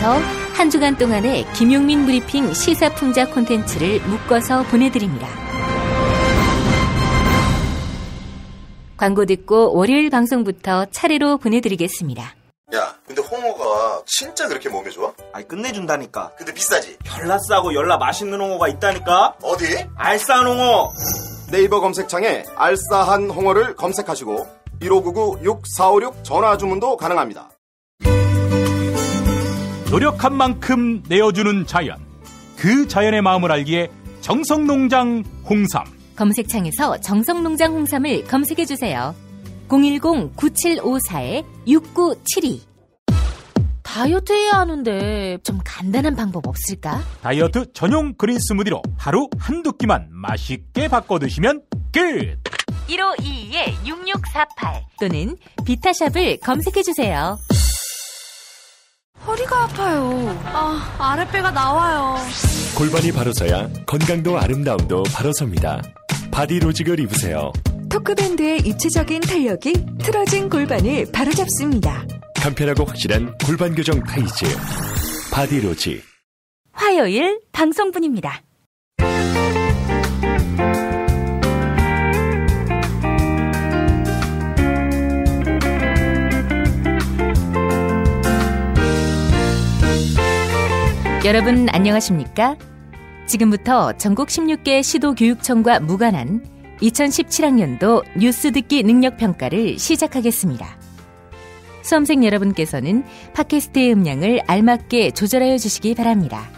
광고센터 한 주간 동안의 김용민 브리핑 시사풍자 콘텐츠를 묶어서 보내드립니다. 광고 듣고 월요일 방송부터 차례로 보내드리겠습니다. 야, 근데 홍어가 진짜 그렇게 몸에 좋아? 아니, 끝내준다니까. 근데 비싸지? 열나 싸고 열나 맛있는 홍어가 있다니까. 어디? 알싸한 홍어. 네이버 검색창에 알싸한 홍어를 검색하시고 1599-6456 전화 주문도 가능합니다. 노력한 만큼 내어주는 자연, 그 자연의 마음을 알기에 정성농장 홍삼. 검색창에서 정성농장 홍삼을 검색해주세요. 010-9754-6972. 다이어트 해야 하는데 좀 간단한 방법 없을까? 다이어트 전용 그린 스무디로 하루 한두 끼만 맛있게 바꿔 드시면 끝! 1522-6648 또는 비타샵을 검색해주세요. 허리가 아파요. 아랫배가 나와요. 골반이 바로 서야 건강도 아름다움도 바로 섭니다. 바디로직을 입으세요. 토크밴드의 입체적인 탄력이 틀어진 골반을 바로잡습니다. 간편하고 확실한 골반 교정 타이즈 바디로직. 화요일 방송분입니다. 여러분 안녕하십니까? 지금부터 전국 16개 시도교육청과 무관한 2017학년도 뉴스 듣기 능력평가를 시작하겠습니다. 수험생 여러분께서는 팟캐스트의 음량을 알맞게 조절하여 주시기 바랍니다.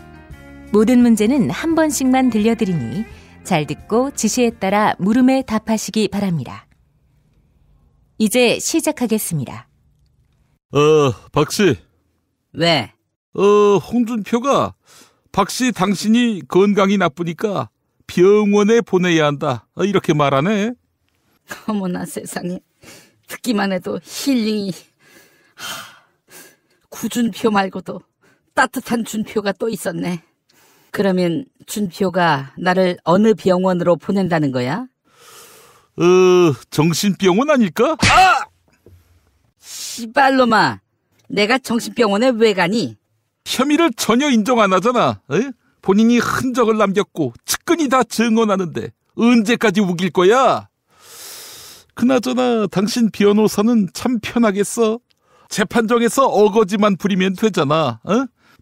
모든 문제는 한 번씩만 들려드리니 잘 듣고 지시에 따라 물음에 답하시기 바랍니다. 이제 시작하겠습니다. 박씨. 왜? 홍준표가 박씨 당신이 건강이 나쁘니까 병원에 보내야 한다. 이렇게 말하네. 어머나 세상에. 듣기만 해도 힐링이. 구준표 말고도 따뜻한 준표가 또 있었네. 그러면 준표가 나를 어느 병원으로 보낸다는 거야? 정신병원 아닐까? 씨발놈아. 내가 정신병원에 왜 가니? 혐의를 전혀 인정 안 하잖아. 본인이 흔적을 남겼고 측근이 다 증언하는데 언제까지 우길 거야? 그나저나 당신 변호사는 참 편하겠어. 재판정에서 어거지만 부리면 되잖아.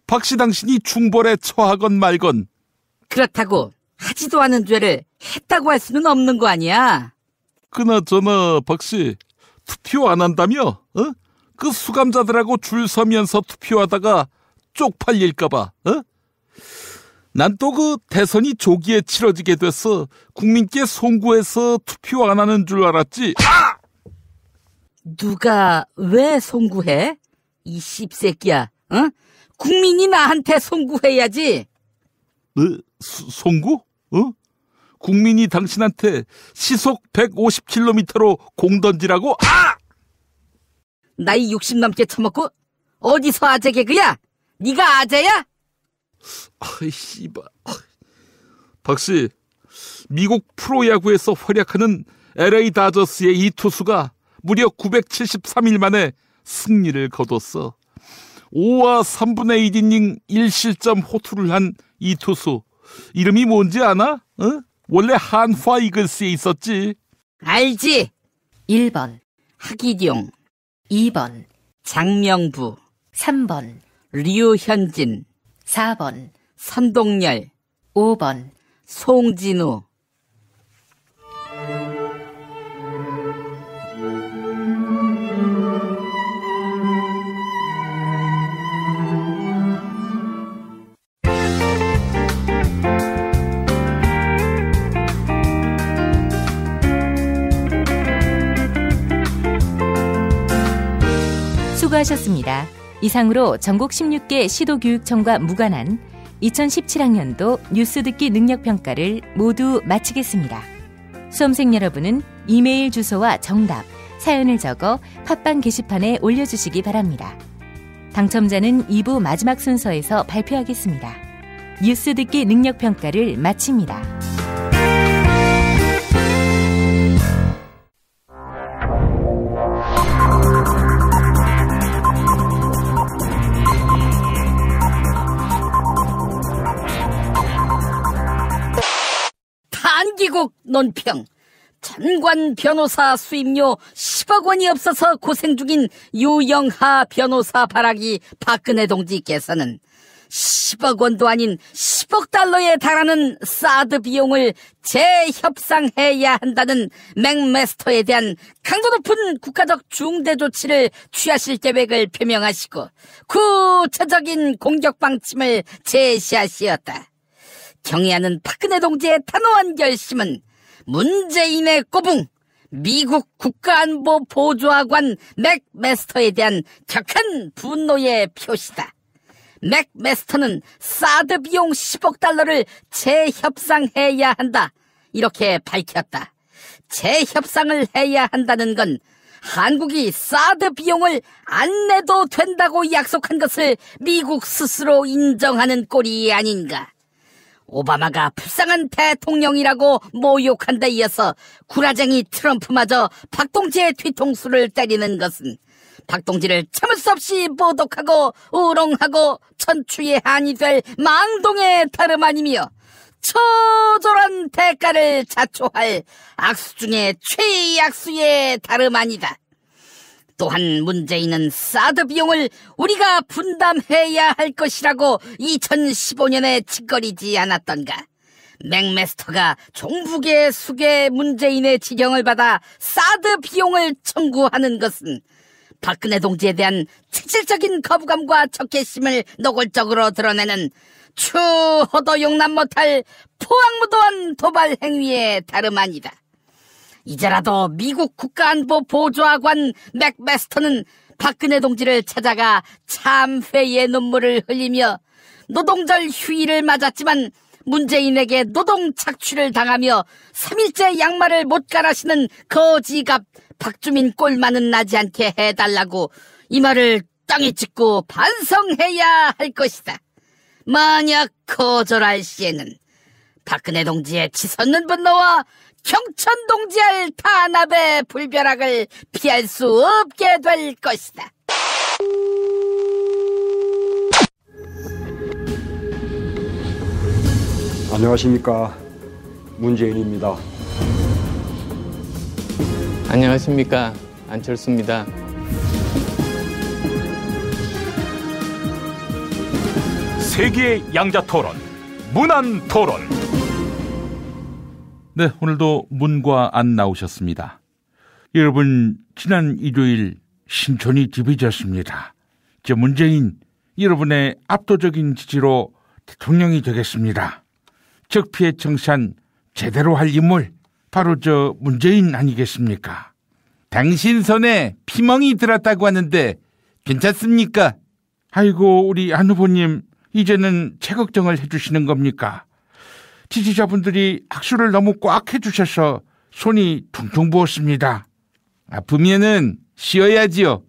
박씨 당신이 중벌에 처하건 말건. 그렇다고 하지도 않은 죄를 했다고 할 수는 없는 거 아니야? 그나저나 박씨 투표 안 한다며? 그 수감자들하고 줄 서면서 투표하다가 쪽팔릴까봐. 난 또 그 대선이 조기에 치러지게 돼서 국민께 송구해서 투표 안 하는 줄 알았지. 누가 왜 송구해? 이 씹새끼야. 국민이 나한테 송구해야지. 송구? 국민이 당신한테 시속 150km로 공 던지라고? 나이 60 넘게 처먹고 어디서 아재 개그야? 네가 아재야? 아이 씨발. 박씨, 미국 프로야구에서 활약하는 LA 다저스의 이 투수가 무려 973일 만에 승리를 거뒀어. 5와 3분의 1이닝 1실점 호투를 한 이 투수 이름이 뭔지 아나? 원래 한화 이글스에 있었지. 알지. 1번 하기룡, 2번 장명부, 3번 류현진, 4번 선동열, 5번 송진우. 수고하셨습니다. 이상으로 전국 16개 시도교육청과 무관한 2017학년도 뉴스 듣기 능력평가를 모두 마치겠습니다. 수험생 여러분은 이메일 주소와 정답, 사연을 적어 팟빵 게시판에 올려주시기 바랍니다. 당첨자는 2부 마지막 순서에서 발표하겠습니다. 뉴스 듣기 능력평가를 마칩니다. 무기국 논평. 전관 변호사 수임료 10억 원이 없어서 고생 중인 유영하 변호사 바라기 박근혜 동지께서는 10억 원도 아닌 10억 달러에 달하는 사드 비용을 재협상해야 한다는 맥메스터에 대한 강도 높은 국가적 중대 조치를 취하실 계획을 표명하시고 구체적인 공격 방침을 제시하시었다. 경애하는 박근혜 동지의 단호한 결심은 문재인의 꼬붕, 미국 국가안보 보조하관 맥메스터에 대한 격한 분노의 표시다. 맥메스터는 사드 비용 10억 달러를 재협상해야 한다. 이렇게 밝혔다. 재협상을 해야 한다는 건 한국이 사드 비용을 안 내도 된다고 약속한 것을 미국 스스로 인정하는 꼴이 아닌가. 오바마가 불쌍한 대통령이라고 모욕한 데 이어서 구라쟁이 트럼프마저 박동지의 뒤통수를 때리는 것은 박동지를 참을 수 없이 모독하고 우롱하고 천추의 한이 될 망동의 다름 아니며 처절한 대가를 자초할 악수 중에 최악수의 다름 아니다. 또한 문재인은 사드 비용을 우리가 분담해야 할 것이라고 2015년에 짓거리지 않았던가. 맥메스터가 종북의 수계 문재인의 지령을 받아 사드 비용을 청구하는 것은 박근혜 동지에 대한 실질적인 거부감과 적개심을 노골적으로 드러내는 추호도 용납 못할 포악무도한 도발 행위에 다름 아니다. 이제라도 미국 국가안보 보조하관 맥메스터는 박근혜 동지를 찾아가 참회의 눈물을 흘리며 노동절 휴일을 맞았지만 문재인에게 노동 착취를 당하며 3일째 양말을 못 갈아시는 거지갑 박주민 꼴만은 나지 않게 해달라고 이 말을 땅에 찍고 반성해야 할 것이다. 만약 거절할 시에는 박근혜 동지의 치솟는 분노와 경천 동지할 탄압의 불벼락을 피할 수 없게 될 것이다. 안녕하십니까, 문재인입니다. 안녕하십니까, 안철수입니다. 세계의 양자토론, 문안토론. 네, 오늘도 문과 안 나오셨습니다. 여러분, 지난 일요일 신촌이 뒤비졌습니다. 저 문재인, 여러분의 압도적인 지지로 대통령이 되겠습니다. 적폐에 청산 제대로 할 인물, 바로 저 문재인 아니겠습니까? 당신 손에 피멍이 들었다고 하는데 괜찮습니까? 아이고, 우리 안 후보님, 이제는 체걱정을 해주시는 겁니까? 지지자분들이 악수를 너무 꽉 해주셔서 손이 퉁퉁 부었습니다. 아프면은 쉬어야지요.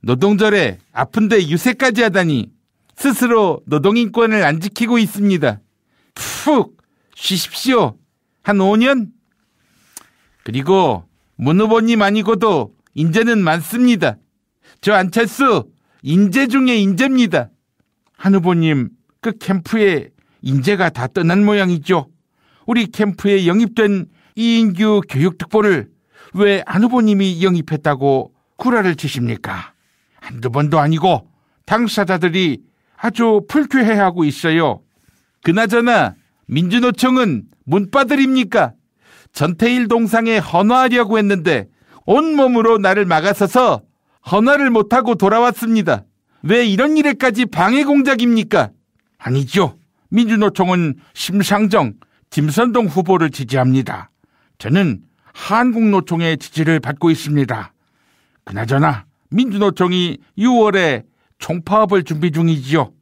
노동절에 아픈데 유세까지 하다니 스스로 노동인권을 안 지키고 있습니다. 푹 쉬십시오. 한 5년? 그리고 문 후보님 아니고도 인재는 많습니다. 저 안철수 인재 중에 인재입니다. 한 후보님, 그 캠프에 인재가 다 떠난 모양이죠. 우리 캠프에 영입된 이인규 교육특보를 왜 안 후보님이 영입했다고 구라를 치십니까? 한두 번도 아니고 당사자들이 아주 불쾌해하고 있어요. 그나저나 민주노총은 문바들입니까? 전태일 동상에 헌화하려고 했는데 온몸으로 나를 막아서서 헌화를 못하고 돌아왔습니다. 왜 이런 일에까지 방해 공작입니까? 아니죠. 민주노총은 심상정, 김선동 후보를 지지합니다. 저는 한국노총의 지지를 받고 있습니다. 그나저나 민주노총이 6월에 총파업을 준비 중이지요.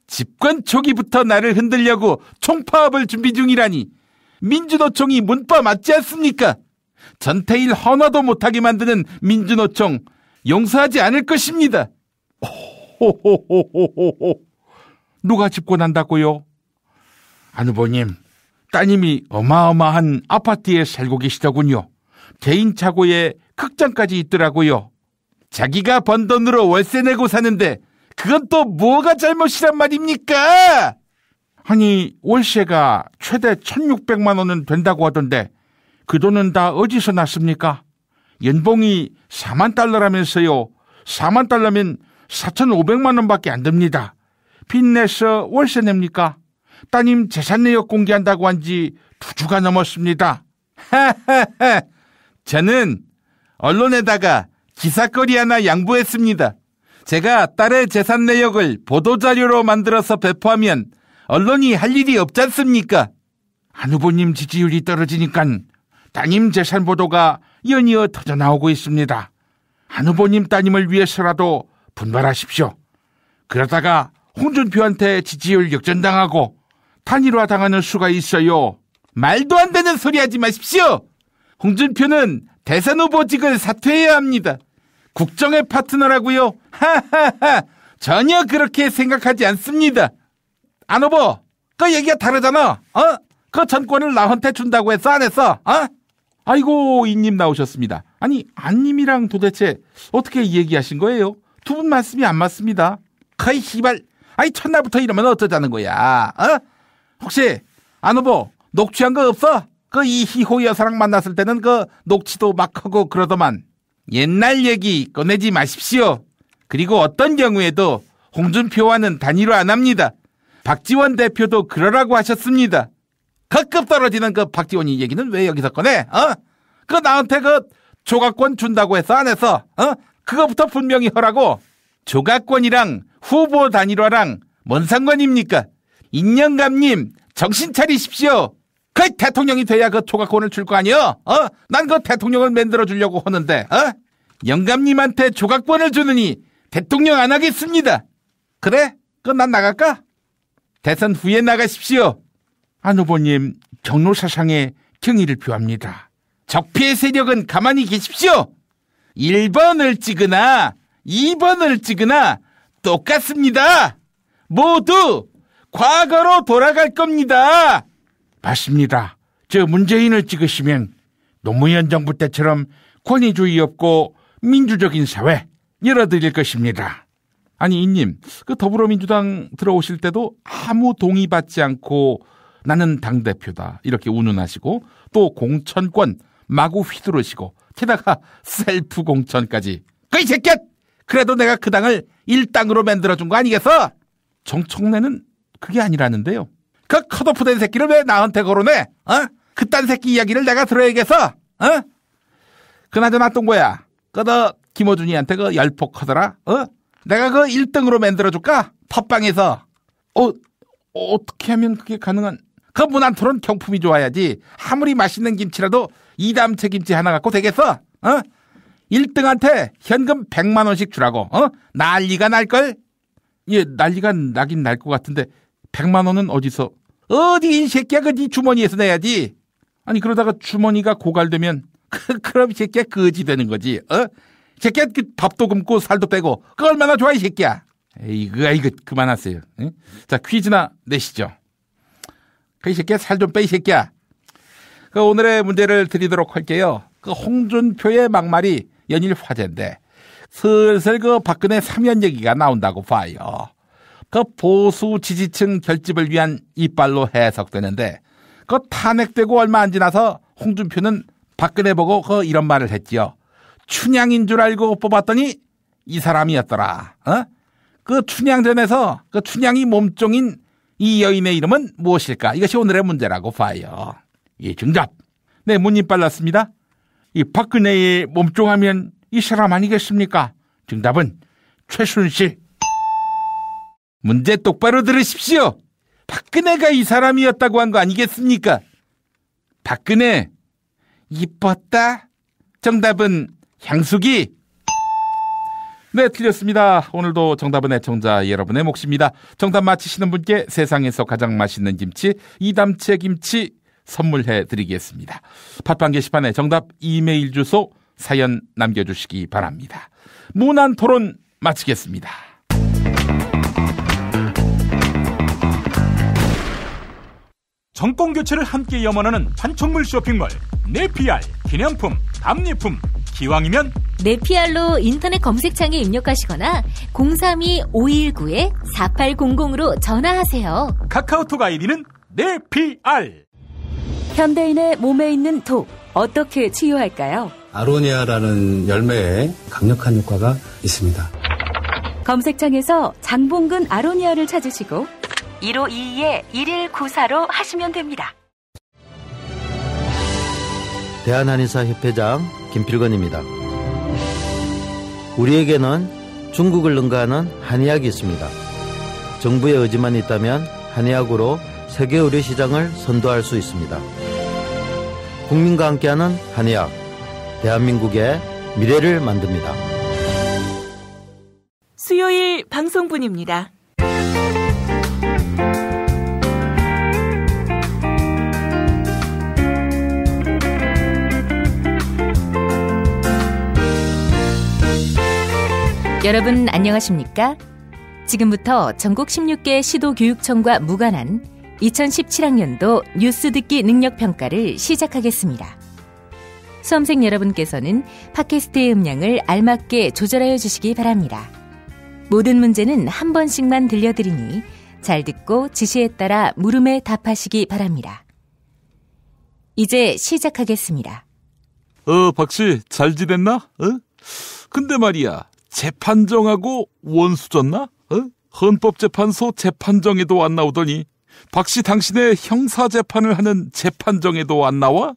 집권 초기부터 나를 흔들려고 총파업을 준비 중이라니 민주노총이 문바 맞지 않습니까? 전태일 헌화도 못하게 만드는 민주노총 용서하지 않을 것입니다. 호호호호호호. 누가 집권한다고요? 안 후보님, 따님이 어마어마한 아파트에 살고 계시더군요. 개인 차고에 극장까지 있더라고요. 자기가 번 돈으로 월세 내고 사는데 그건 또 뭐가 잘못이란 말입니까? 아니, 월세가 최대 1,600만 원은 된다고 하던데 그 돈은 다 어디서 났습니까? 연봉이 4만 달러라면서요. 4만 달러면 4,500만 원밖에 안 됩니다. 빚내서 월세 냅니까? 따님 재산 내역 공개한다고 한 지 2주가 넘었습니다. 저는 언론에다가 기사거리 하나 양보했습니다. 제가 딸의 재산 내역을 보도자료로 만들어서 배포하면 언론이 할 일이 없지 않습니까? 안 후보님 지지율이 떨어지니까 따님 재산 보도가 연이어 터져나오고 있습니다. 안 후보님 따님을 위해서라도 분발하십시오. 그러다가 홍준표한테 지지율 역전당하고 단일화 당하는 수가 있어요. 말도 안 되는 소리 하지 마십시오. 홍준표는 대선 후보직을 사퇴해야 합니다. 국정의 파트너라고요? 하하하, 전혀 그렇게 생각하지 않습니다. 안 후보, 그 얘기가 다르잖아. 그 전권을 나한테 준다고 했어, 안 했어? 아이고, 이님 나오셨습니다. 아니, 안님이랑 도대체 어떻게 얘기하신 거예요? 두 분 말씀이 안 맞습니다. 거의 시발, 아니 첫날부터 이러면 어쩌자는 거야? 혹시 안 후보 녹취한 거 없어? 그 이희호 여사랑 만났을 때는 그 녹취도 막 하고 그러더만. 옛날 얘기 꺼내지 마십시오. 그리고 어떤 경우에도 홍준표와는 단일화 안 합니다. 박지원 대표도 그러라고 하셨습니다. 그 급 떨어지는 그 박지원이 얘기는 왜 여기서 꺼내? 그 나한테 그 조각권 준다고 해서 안 했어? 그거부터 분명히 하라고. 조각권이랑 후보 단일화랑 뭔 상관입니까? 인영감님 정신 차리십시오. 그 대통령이 돼야 그 조각권을 줄 거 아니여? 난 그 대통령을 만들어 주려고 하는데, 영감님한테 조각권을 주느니 대통령 안 하겠습니다. 그래? 그럼 난 나갈까? 대선 후에 나가십시오. 안 후보님 경로사상에 경의를 표합니다. 적폐 세력은 가만히 계십시오. 1번을 찍으나 2번을 찍으나 똑같습니다. 모두 과거로 돌아갈 겁니다. 맞습니다. 저 문재인을 찍으시면 노무현 정부 때처럼 권위주의 없고 민주적인 사회 열어드릴 것입니다. 아니 이님, 그 더불어민주당 들어오실 때도 아무 동의받지 않고 나는 당대표다 이렇게 운운하시고 또 공천권 마구 휘두르시고 게다가 셀프 공천까지. 그 이 새끼야! 그래도 내가 그 당을 1당으로 만들어준 거 아니겠어? 정청래는 그게 아니라는데요. 그 컷오프된 새끼를 왜 나한테 거론해? 그딴 새끼 이야기를 내가 들어야겠어? 그나저나 똥거야. 너 김어준이한테 그 열폭 하더라? 내가 그 1등으로 만들어줄까? 팟빵에서. 어떻게 하면 그게 가능한? 그 문안토론 경품이 좋아야지. 아무리 맛있는 김치라도 이담채 김치 하나 갖고 되겠어? 1등한테 현금 100만 원씩 주라고. 난리가 날걸? 예, 난리가 나긴 날 것 같은데 100만 원은 어디서? 어디 이 새끼야, 그 네 주머니에서 내야지. 아니 그러다가 주머니가 고갈되면 그럼 이 새끼야 거지 되는 거지. 이 새끼야 그 밥도 굶고 살도 빼고 그 얼마나 좋아 이 새끼야. 이거 그만하세요. 응? 자, 퀴즈나 내시죠. 그 이 새끼야 살 좀 빼 이 새끼야. 그 오늘의 문제를 드리도록 할게요. 그 홍준표의 막말이 연일 화제인데 슬슬 그 박근혜 사면 얘기가 나온다고 봐요. 그 보수 지지층 결집을 위한 이빨로 해석되는데 그 탄핵되고 얼마 안 지나서 홍준표는 박근혜 보고 그 이런 말을 했지요. 춘향인 줄 알고 뽑았더니 이 사람이었더라. 그 춘향전에서 그 춘향이 몸종인 이 여인의 이름은 무엇일까? 이것이 오늘의 문제라고 봐요. 예, 정답. 네, 문님 빨랐습니다. 이 박근혜의 몸종하면 이 사람 아니겠습니까? 정답은 최순실. 문제 똑바로 들으십시오. 박근혜가 이 사람이었다고 한 거 아니겠습니까? 박근혜 이뻤다. 정답은 향수기. 네, 틀렸습니다. 오늘도 정답은 애청자 여러분의 몫입니다. 정답 맞히시는 분께 세상에서 가장 맛있는 김치 이담채 김치 선물해 드리겠습니다. 팟빵 게시판에 정답 이메일 주소 사연 남겨주시기 바랍니다. 무난 토론 마치겠습니다. 정권 교체를 함께 염원하는 판촉물 쇼핑몰 네피알 기념품, 답례품, 기왕이면 네피알로 인터넷 검색창에 입력하시거나 032-519-4800으로 전화하세요. 카카오톡 아이디는 네피알. 현대인의 몸에 있는 독, 어떻게 치유할까요? 아로니아라는 열매에 강력한 효과가 있습니다. 검색창에서 장봉근 아로니아를 찾으시고 1522-1194로 하시면 됩니다. 대한한의사협회장 김필건입니다. 우리에게는 중국을 능가하는 한의학이 있습니다. 정부의 의지만 있다면 한의학으로 세계 의료 시장을 선도할 수 있습니다. 국민과 함께하는 한의학, 대한민국의 미래를 만듭니다. 수요일 방송분입니다. 여러분 안녕하십니까? 지금부터 전국 16개 시도교육청과 무관한 2017학년도 뉴스 듣기 능력평가를 시작하겠습니다. 수험생 여러분께서는 팟캐스트의 음량을 알맞게 조절하여 주시기 바랍니다. 모든 문제는 한 번씩만 들려드리니 잘 듣고 지시에 따라 물음에 답하시기 바랍니다. 이제 시작하겠습니다. 박씨, 잘 지냈나? 근데 말이야, 재판정하고 원수졌나? 헌법재판소 재판정에도 안 나오더니 박씨 당신의 형사재판을 하는 재판정에도 안 나와?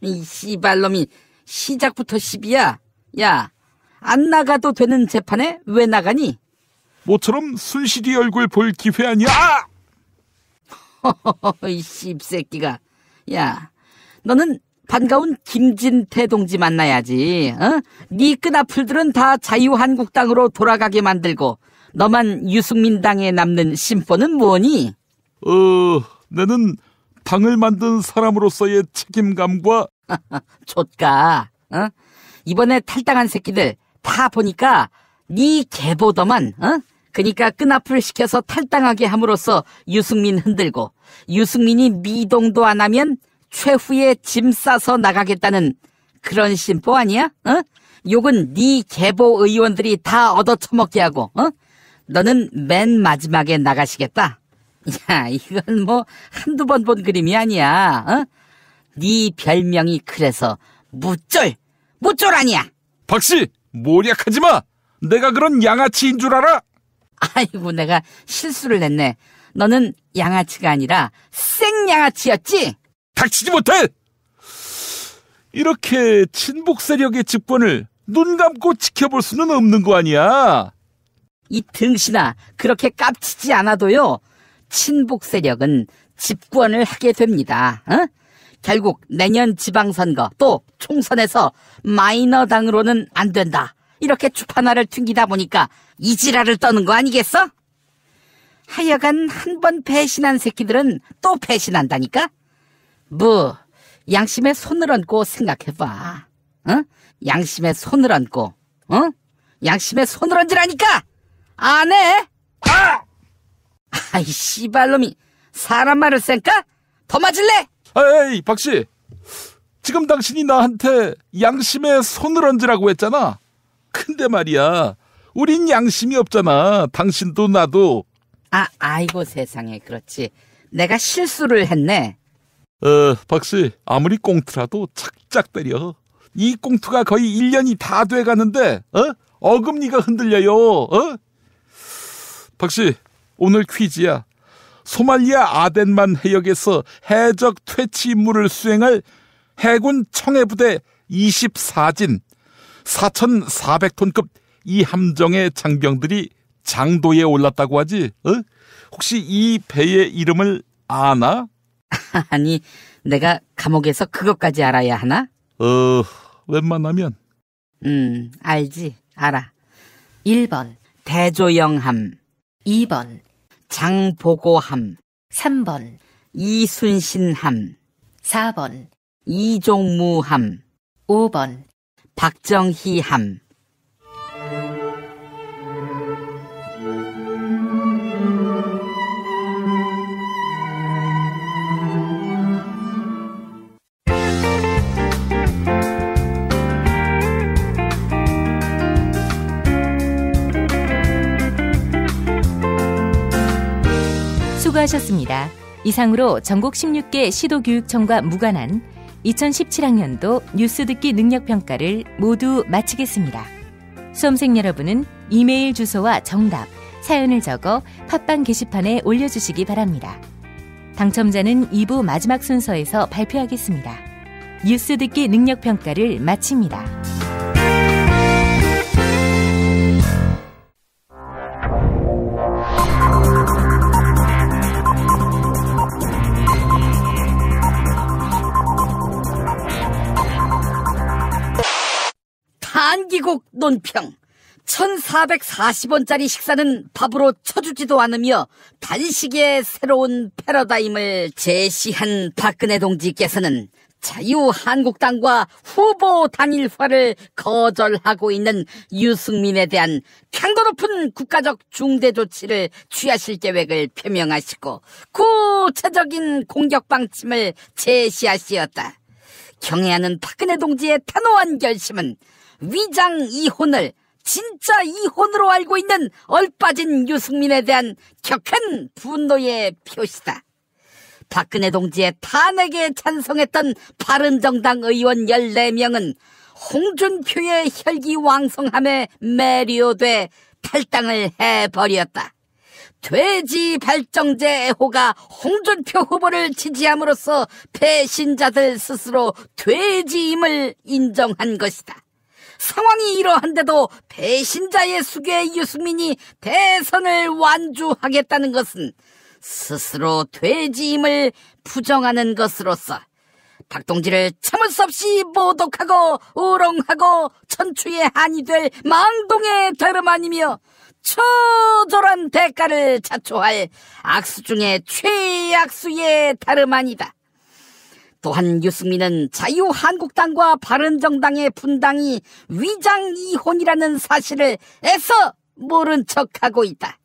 이 씨발놈이 시작부터 시비야. 야, 안 나가도 되는 재판에 왜 나가니? 모처럼 순실이 얼굴 볼 기회 아니야? 이 씹새끼가. 야, 너는 반가운 김진태 동지 만나야지. 네 끈앞풀들은 다 자유한국당으로 돌아가게 만들고 너만 유승민 당에 남는 심보는 뭐니? 나는 당을 만든 사람으로서의 책임감과 좆가. 이번에 탈당한 새끼들 다 보니까 네 개보더만. 그러니까 끈앞을 시켜서 탈당하게 함으로써 유승민 흔들고 유승민이 미동도 안 하면 최후에 짐 싸서 나가겠다는 그런 심보 아니야? 욕은 네 개보 의원들이 다 얻어쳐먹게 하고 너는 맨 마지막에 나가시겠다. 야, 이건 뭐 한두 번 본 그림이 아니야. 네 별명이 그래서 무쫄 아니야. 박씨, 모략하지 마. 내가 그런 양아치인 줄 알아? 아이고, 내가 실수를 했네. 너는 양아치가 아니라 생양아치였지? 닥치지 못해! 이렇게 친북 세력의 집권을 눈 감고 지켜볼 수는 없는 거 아니야? 이 등신아, 그렇게 깝치지 않아도요, 친북 세력은 집권을 하게 됩니다. 결국 내년 지방선거 또 총선에서 마이너 당으로는 안 된다. 이렇게 주판화를 튕기다 보니까 이 지랄을 떠는 거 아니겠어? 하여간 한 번 배신한 새끼들은 또 배신한다니까? 뭐 양심에 손을 얹고 생각해봐. 양심에 손을 얹고 양심에 손을 얹으라니까! 안 해? 아이 씨발놈이 사람 말을 쌩까? 더 맞을래? 에이, 박씨, 지금 당신이 나한테 양심에 손을 얹으라고 했잖아. 근데 말이야, 우린 양심이 없잖아. 당신도 나도. 아이고 세상에. 그렇지, 내가 실수를 했네. 박씨, 아무리 꽁트라도 착착 때려. 이 꽁트가 거의 1년이 다 돼가는데 어금니가 흔들려요. 박씨, 오늘 퀴즈야. 소말리아 아덴만 해역에서 해적 퇴치 임무를 수행할 해군 청해부대 24진 4,400톤급 이 함정의 장병들이 장도에 올랐다고 하지? 혹시 이 배의 이름을 아나? 아니, 내가 감옥에서 그것까지 알아야 하나? 웬만하면. 알지, 알아. 1번 대조영함, 2번 장보고함, 3번 이순신함, 4번 이종무함, 5번 박정희함. 수고하셨습니다. 이상으로 전국 16개 시도교육청과 무관한 2017학년도 뉴스 듣기 능력평가를 모두 마치겠습니다. 수험생 여러분은 이메일 주소와 정답, 사연을 적어 팟빵 게시판에 올려주시기 바랍니다. 당첨자는 2부 마지막 순서에서 발표하겠습니다. 뉴스 듣기 능력평가를 마칩니다. 한기국 논평. 1440원짜리 식사는 밥으로 쳐주지도 않으며 단식의 새로운 패러다임을 제시한 박근혜 동지께서는 자유한국당과 후보 단일화를 거절하고 있는 유승민에 대한 강도 높은 국가적 중대 조치를 취하실 계획을 표명하시고 구체적인 공격 방침을 제시하시었다. 경애하는 박근혜 동지의 단호한 결심은 위장 이혼을 진짜 이혼으로 알고 있는 얼빠진 유승민에 대한 격한 분노의 표시다. 박근혜 동지의 탄핵에 찬성했던 바른정당 의원 14명은 홍준표의 혈기왕성함에 매료돼 탈당을 해버렸다. 돼지 발정제 애호가 홍준표 후보를 지지함으로써 배신자들 스스로 돼지임을 인정한 것이다. 상황이 이러한데도 배신자의 수괴 유승민이 대선을 완주하겠다는 것은 스스로 돼지임을 부정하는 것으로서 박동지를 참을 수 없이 모독하고 우롱하고 천추의 한이 될 망동의 다름 아니며 처절한 대가를 자초할 악수 중에 최악수의 다름 아니다. 또한 유승민은 자유한국당과 바른정당의 분당이 위장이혼이라는 사실을 애써 모른 척하고 있다.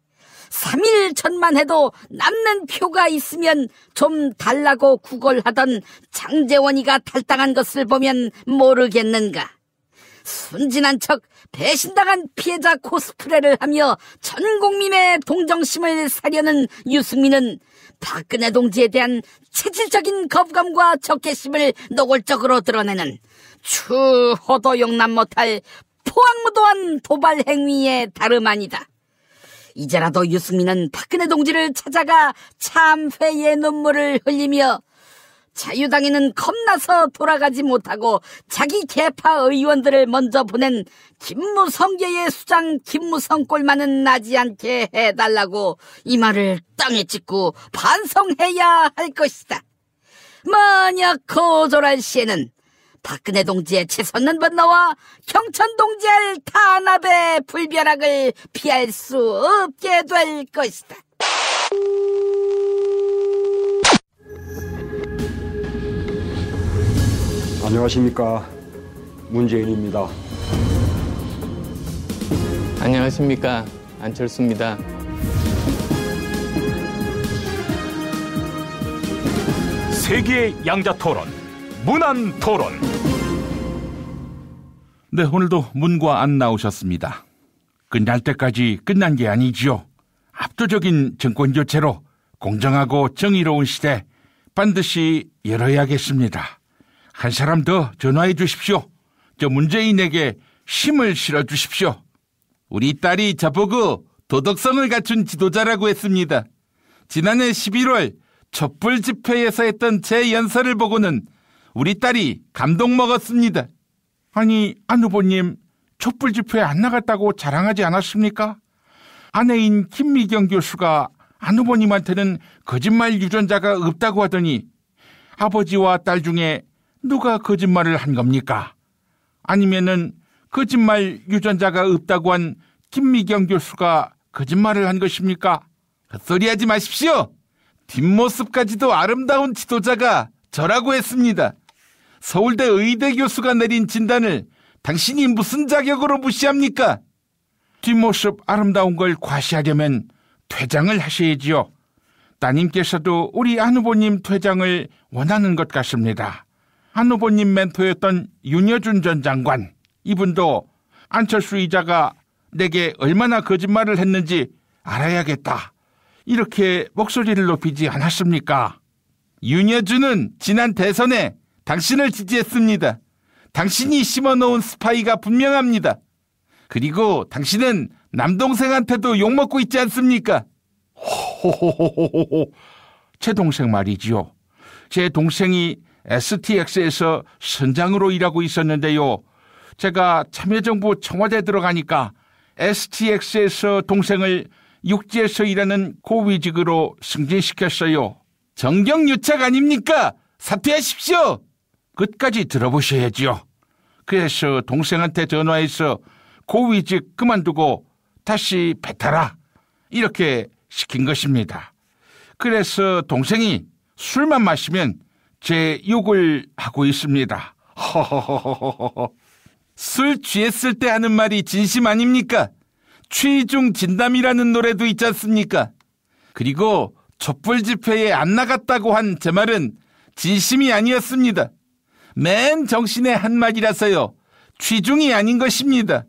3일 전만 해도 남는 표가 있으면 좀 달라고 구걸하던 장제원이가 탈당한 것을 보면 모르겠는가. 순진한 척 배신당한 피해자 코스프레를 하며 전 국민의 동정심을 사려는 유승민은 박근혜 동지에 대한 체질적인 거부감과 적개심을 노골적으로 드러내는 추호도 용납 못할 포악무도한 도발 행위에 다름 아니다. 이제라도 유승민은 박근혜 동지를 찾아가 참회의 눈물을 흘리며 자유당에는 겁나서 돌아가지 못하고 자기 계파 의원들을 먼저 보낸 김무성계의 수장 김무성꼴만은 나지 않게 해달라고 이 말을 땅에 찍고 반성해야 할 것이다. 만약 거절할 시에는 박근혜 동지의 채선는 번너와 경천 동지의 탄압의 불벼락을 피할 수 없게 될 것이다. 안녕하십니까, 문재인입니다. 안녕하십니까, 안철수입니다. 세계의 양자토론, 문안토론. 네, 오늘도 문과 안 나오셨습니다. 끝날 때까지 끝난 게 아니지요. 압도적인 정권교체로 공정하고 정의로운 시대 반드시 열어야겠습니다. 한 사람 더 전화해 주십시오. 저 문재인에게 힘을 실어 주십시오. 우리 딸이 저보고 도덕성을 갖춘 지도자라고 했습니다. 지난해 11월 촛불 집회에서 했던 제 연설을 보고는 우리 딸이 감동 먹었습니다. 아니, 안 후보님 촛불 집회에 안 나갔다고 자랑하지 않았습니까? 아내인 김미경 교수가 안 후보님한테는 거짓말 유전자가 없다고 하더니 아버지와 딸 중에 누가 거짓말을 한 겁니까? 아니면은 거짓말 유전자가 없다고 한 김미경 교수가 거짓말을 한 것입니까? 헛소리하지 마십시오. 뒷모습까지도 아름다운 지도자가 저라고 했습니다. 서울대 의대 교수가 내린 진단을 당신이 무슨 자격으로 무시합니까? 뒷모습 아름다운 걸 과시하려면 퇴장을 하셔야지요. 따님께서도 우리 안 후보님 퇴장을 원하는 것 같습니다. 안 후보님 멘토였던 윤여준 전 장관, 이분도 안철수 이자가 내게 얼마나 거짓말을 했는지 알아야겠다, 이렇게 목소리를 높이지 않았습니까? 윤여준은 지난 대선에 당신을 지지했습니다. 당신이 심어놓은 스파이가 분명합니다. 그리고 당신은 남동생한테도 욕먹고 있지 않습니까? 호호호호호. 제 동생 말이지요. 제 동생이 STX에서 선장으로 일하고 있었는데요. 제가 참여정부 청와대 들어가니까 STX에서 동생을 육지에서 일하는 고위직으로 승진시켰어요. 정경유착 아닙니까? 사퇴하십시오. 끝까지 들어보셔야지요. 그래서 동생한테 전화해서 고위직 그만두고 다시 배타라 이렇게 시킨 것입니다. 그래서 동생이 술만 마시면 제 욕을 하고 있습니다. 허허허허허. 술 취했을 때 하는 말이 진심 아닙니까? 취중 진담이라는 노래도 있지 않습니까? 그리고 촛불 집회에 안 나갔다고 한 제 말은 진심이 아니었습니다. 맨 정신의 한마디라서요. 취중이 아닌 것입니다.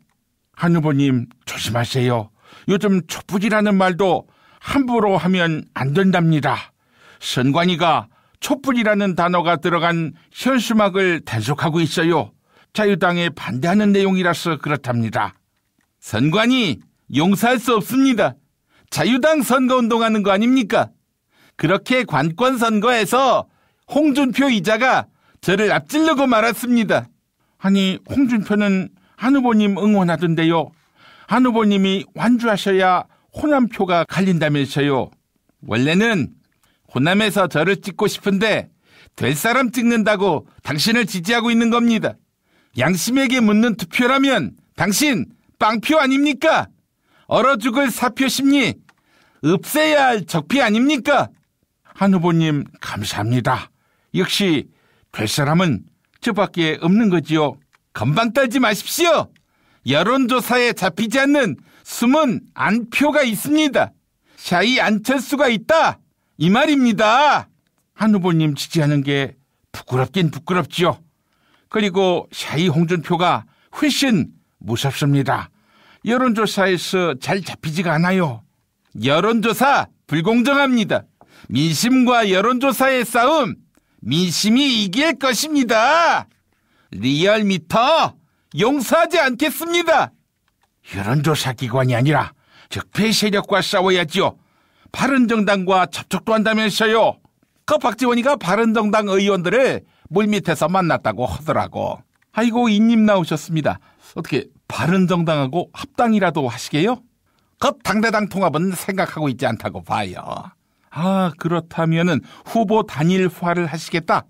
한 후보님 조심하세요. 요즘 촛불이라는 말도 함부로 하면 안 된답니다. 선관위가 촛불이라는 단어가 들어간 현수막을 단속하고 있어요. 자유당에 반대하는 내용이라서 그렇답니다. 선관위 용서할 수 없습니다. 자유당 선거운동하는 거 아닙니까? 그렇게 관권선거에서 홍준표 이자가 저를 앞질르고 말았습니다. 아니 홍준표는 한 후보님 응원하던데요. 한 후보님이 완주하셔야 호남표가 갈린다면서요. 원래는 호남에서 저를 찍고 싶은데 될 사람 찍는다고 당신을 지지하고 있는 겁니다. 양심에게 묻는 투표라면 당신 빵표 아닙니까? 얼어 죽을 사표 심리 없애야 할 적폐 아닙니까? 한 후보님 감사합니다. 역시 될 사람은 저밖에 없는 거지요. 건방 떨지 마십시오. 여론조사에 잡히지 않는 숨은 안표가 있습니다. 샤이 안철수가 있다 이 말입니다. 한 후보님 지지하는 게 부끄럽긴 부끄럽지요. 그리고 샤이 홍준표가 훨씬 무섭습니다. 여론조사에서 잘 잡히지가 않아요. 여론조사 불공정합니다. 민심과 여론조사의 싸움 민심이 이길 것입니다. 리얼미터 용서하지 않겠습니다. 여론조사 기관이 아니라 적폐 세력과 싸워야지요. 바른정당과 접촉도 한다면서요. 그 박지원이가 바른정당 의원들을 물밑에서 만났다고 하더라고. 아이고 이님 나오셨습니다. 어떻게 바른정당하고 합당이라도 하시게요? 그 당대당 통합은 생각하고 있지 않다고 봐요. 아 그렇다면은 후보 단일화를 하시겠다?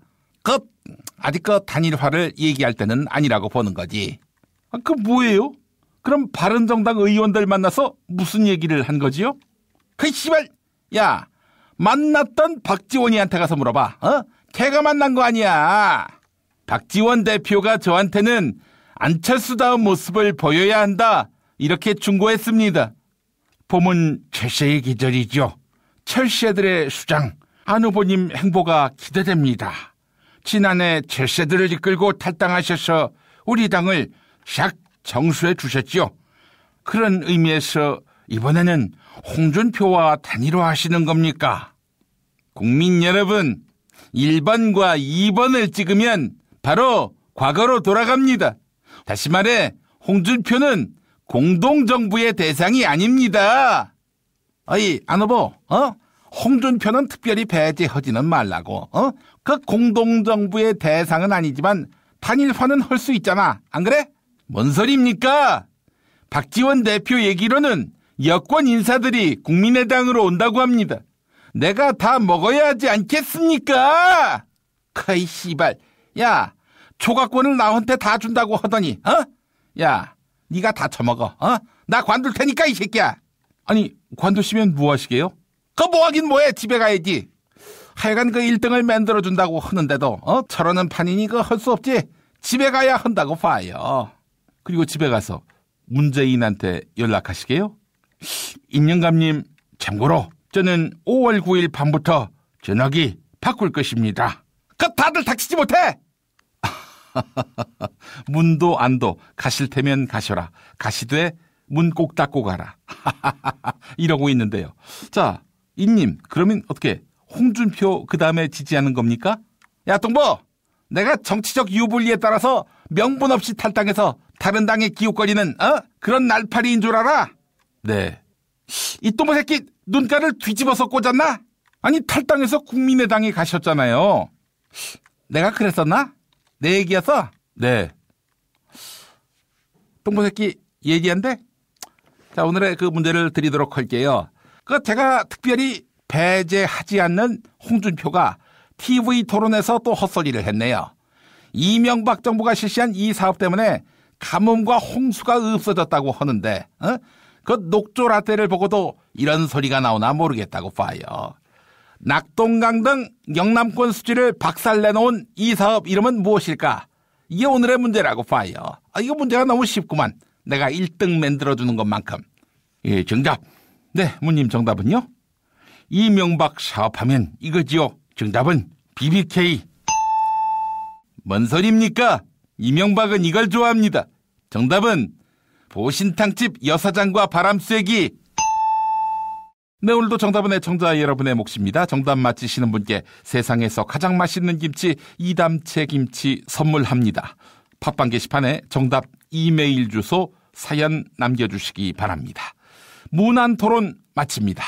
아직 그 단일화를 얘기할 때는 아니라고 보는 거지. 그 뭐예요? 그럼 바른정당 의원들 만나서 무슨 얘기를 한 거지요? 그 씨발 야 만났던 박지원이한테 가서 물어봐. 걔가 만난 거 아니야. 박지원 대표가 저한테는 안철수다운 모습을 보여야 한다 이렇게 충고했습니다. 봄은 철새의 계절이죠. 철새들의 수장 안 후보님 행보가 기대됩니다. 지난해 철새들을 이끌고 탈당하셔서 우리 당을 샥 정수해 주셨죠. 그런 의미에서 이번에는 홍준표와 단일화하시는 겁니까? 국민 여러분 1번과 2번을 찍으면 바로 과거로 돌아갑니다. 다시 말해 홍준표는 공동정부의 대상이 아닙니다. 어이 안 후보 홍준표는 특별히 배제하지는 말라고. 그 공동정부의 대상은 아니지만 단일화는 할 수 있잖아. 안 그래? 뭔 소리입니까? 박지원 대표 얘기로는 여권 인사들이 국민의당으로 온다고 합니다. 내가 다 먹어야 하지 않겠습니까? 커이 씨발. 야 초과권을 나한테 다 준다고 하더니 야 네가 다 처먹어. 나 관둘 테니까 이 새끼야. 아니 관두시면 뭐 하시게요? 그 뭐하긴 뭐해. 집에 가야지. 하여간 그 1등을 만들어준다고 하는데도 저러는 판이니 그 할 수 없지. 집에 가야 한다고 봐요. 그리고 집에 가서 문재인한테 연락하시게요? 임영감님 참고로 저는 5월 9일 밤부터 전화기 바꿀 것입니다. 그 다들 닥치지 못해. 문도 안도 가실 테면 가셔라. 가시되 문 꼭 닫고 가라. 이러고 있는데요. 자 이님, 그러면 어떻게 홍준표 그 다음에 지지하는 겁니까? 야, 똥보! 내가 정치적 유불리에 따라서 명분 없이 탈당해서 다른 당에 기웃거리는 그런 날파리인 줄 알아? 네. 이 똥보 새끼 눈가를 뒤집어서 꽂았나? 아니, 탈당해서 국민의당에 가셨잖아요. 내가 그랬었나? 내 얘기였어? 네. 똥보 새끼 예리한데? 자, 오늘의 그 문제를 드리도록 할게요. 제가 특별히 배제하지 않는 홍준표가 TV 토론에서 또 헛소리를 했네요. 이명박 정부가 실시한 이 사업 때문에 가뭄과 홍수가 없어졌다고 하는데 그 녹조 라떼를 보고도 이런 소리가 나오나 모르겠다고 봐요. 낙동강 등 영남권 수지를 박살내놓은 이 사업 이름은 무엇일까? 이게 오늘의 문제라고 봐요. 이거 문제가 너무 쉽구만. 내가 1등 만들어주는 것만큼. 예, 정답. 네, 문님 정답은요? 이명박 사업하면 이거지요. 정답은 BBK. 뭔 소리입니까? 이명박은 이걸 좋아합니다. 정답은 보신탕집 여사장과 바람쐬기. 네, 오늘도 정답은 애청자 여러분의 몫입니다. 정답 맞히시는 분께 세상에서 가장 맛있는 김치 이담채 김치 선물합니다. 팟빵 게시판에 정답 이메일 주소 사연 남겨주시기 바랍니다. 무난토론 마칩니다.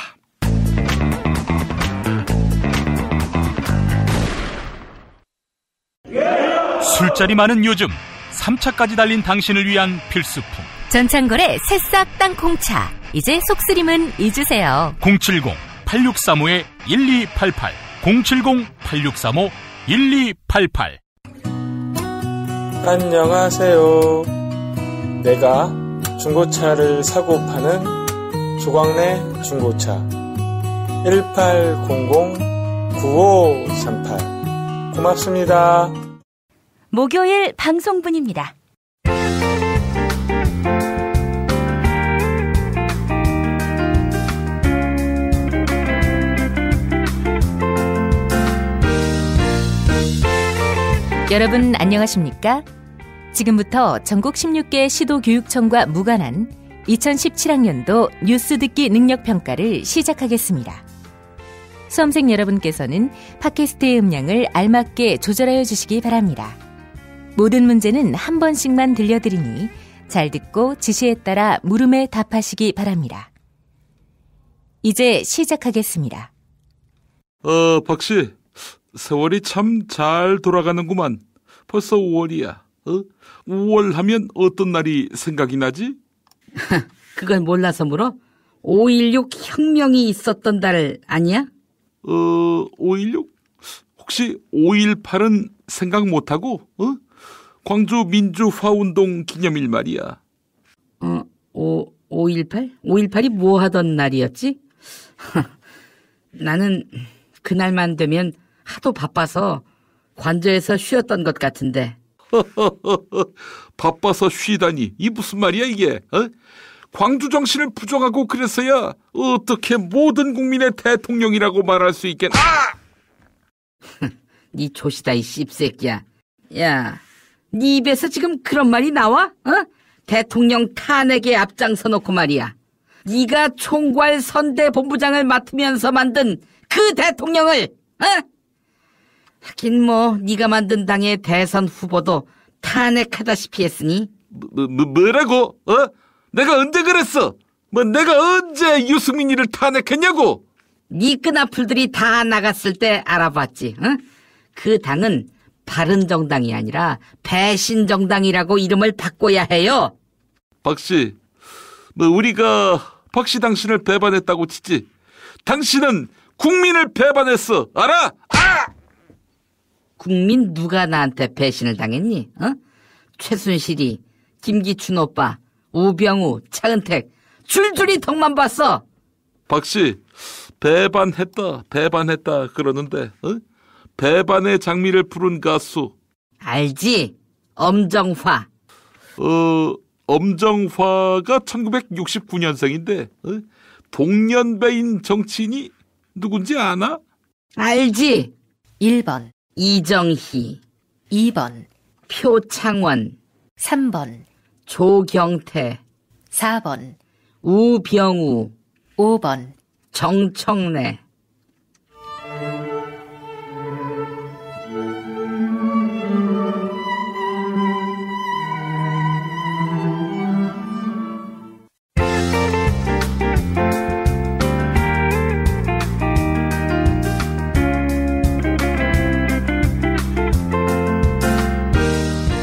술자리 많은 요즘 3차까지 달린 당신을 위한 필수품 전창걸의 새싹 땅콩차. 이제 속쓰림은 잊으세요. 070-8635-1288 070-8635-1288 안녕하세요. 내가 중고차를 사고 파는 조광래 중고차 1800-9538 고맙습니다. 목요일 방송분입니다. 여러분 안녕하십니까? 지금부터 전국 16개 시도교육청과 무관한 2017학년도 뉴스 듣기 능력평가를 시작하겠습니다. 수험생 여러분께서는 팟캐스트의 음량을 알맞게 조절하여 주시기 바랍니다. 모든 문제는 한 번씩만 들려드리니 잘 듣고 지시에 따라 물음에 답하시기 바랍니다. 이제 시작하겠습니다. 박씨, 세월이 참 잘 돌아가는구만. 벌써 5월이야. 5월 하면 어떤 날이 생각이 나지? 그걸 몰라서 물어? 5.16 혁명이 있었던 달 아니야? 5.16? 혹시 5.18은 생각 못하고? 광주 민주화운동 기념일 말이야. 5.18? 5.18이 뭐 하던 날이었지? 나는 그날만 되면 하도 바빠서 관저에서 쉬었던 것 같은데. 바빠서 쉬다니, 이 무슨 말이야 이게? 광주 정신을 부정하고 그랬어야 어떻게 모든 국민의 대통령이라고 말할 수 있겠나? 네 조시다 이 씹새끼야. 야, 네 입에서 지금 그런 말이 나와? 대통령 탄핵에 앞장서 놓고 말이야. 네가 총괄 선대본부장을 맡으면서 만든 그 대통령을 하긴 뭐 네가 만든 당의 대선 후보도 탄핵하다시피 했으니. 뭐라고? 내가 언제 그랬어? 내가 언제 유승민이를 탄핵했냐고? 네 끈앞풀들이 다 나갔을 때 알아봤지. 그 당은 바른정당이 아니라 배신정당이라고 이름을 바꿔야 해요. 박씨, 우리가 박씨 당신을 배반했다고 치지. 당신은 국민을 배반했어. 알아? 국민 누가 나한테 배신을 당했니? 최순실이, 김기춘 오빠, 우병우, 차은택 줄줄이 덕만 봤어. 박씨, 배반했다 그러는데 배반의 장미를 부른 가수 알지? 엄정화. 엄정화가 1969년생인데 동년배인 정치인이 누군지 아나? 알지? 1번 이정희, 2번 표창원, 3번 조경태, 4번 우병우, 5번 정청래.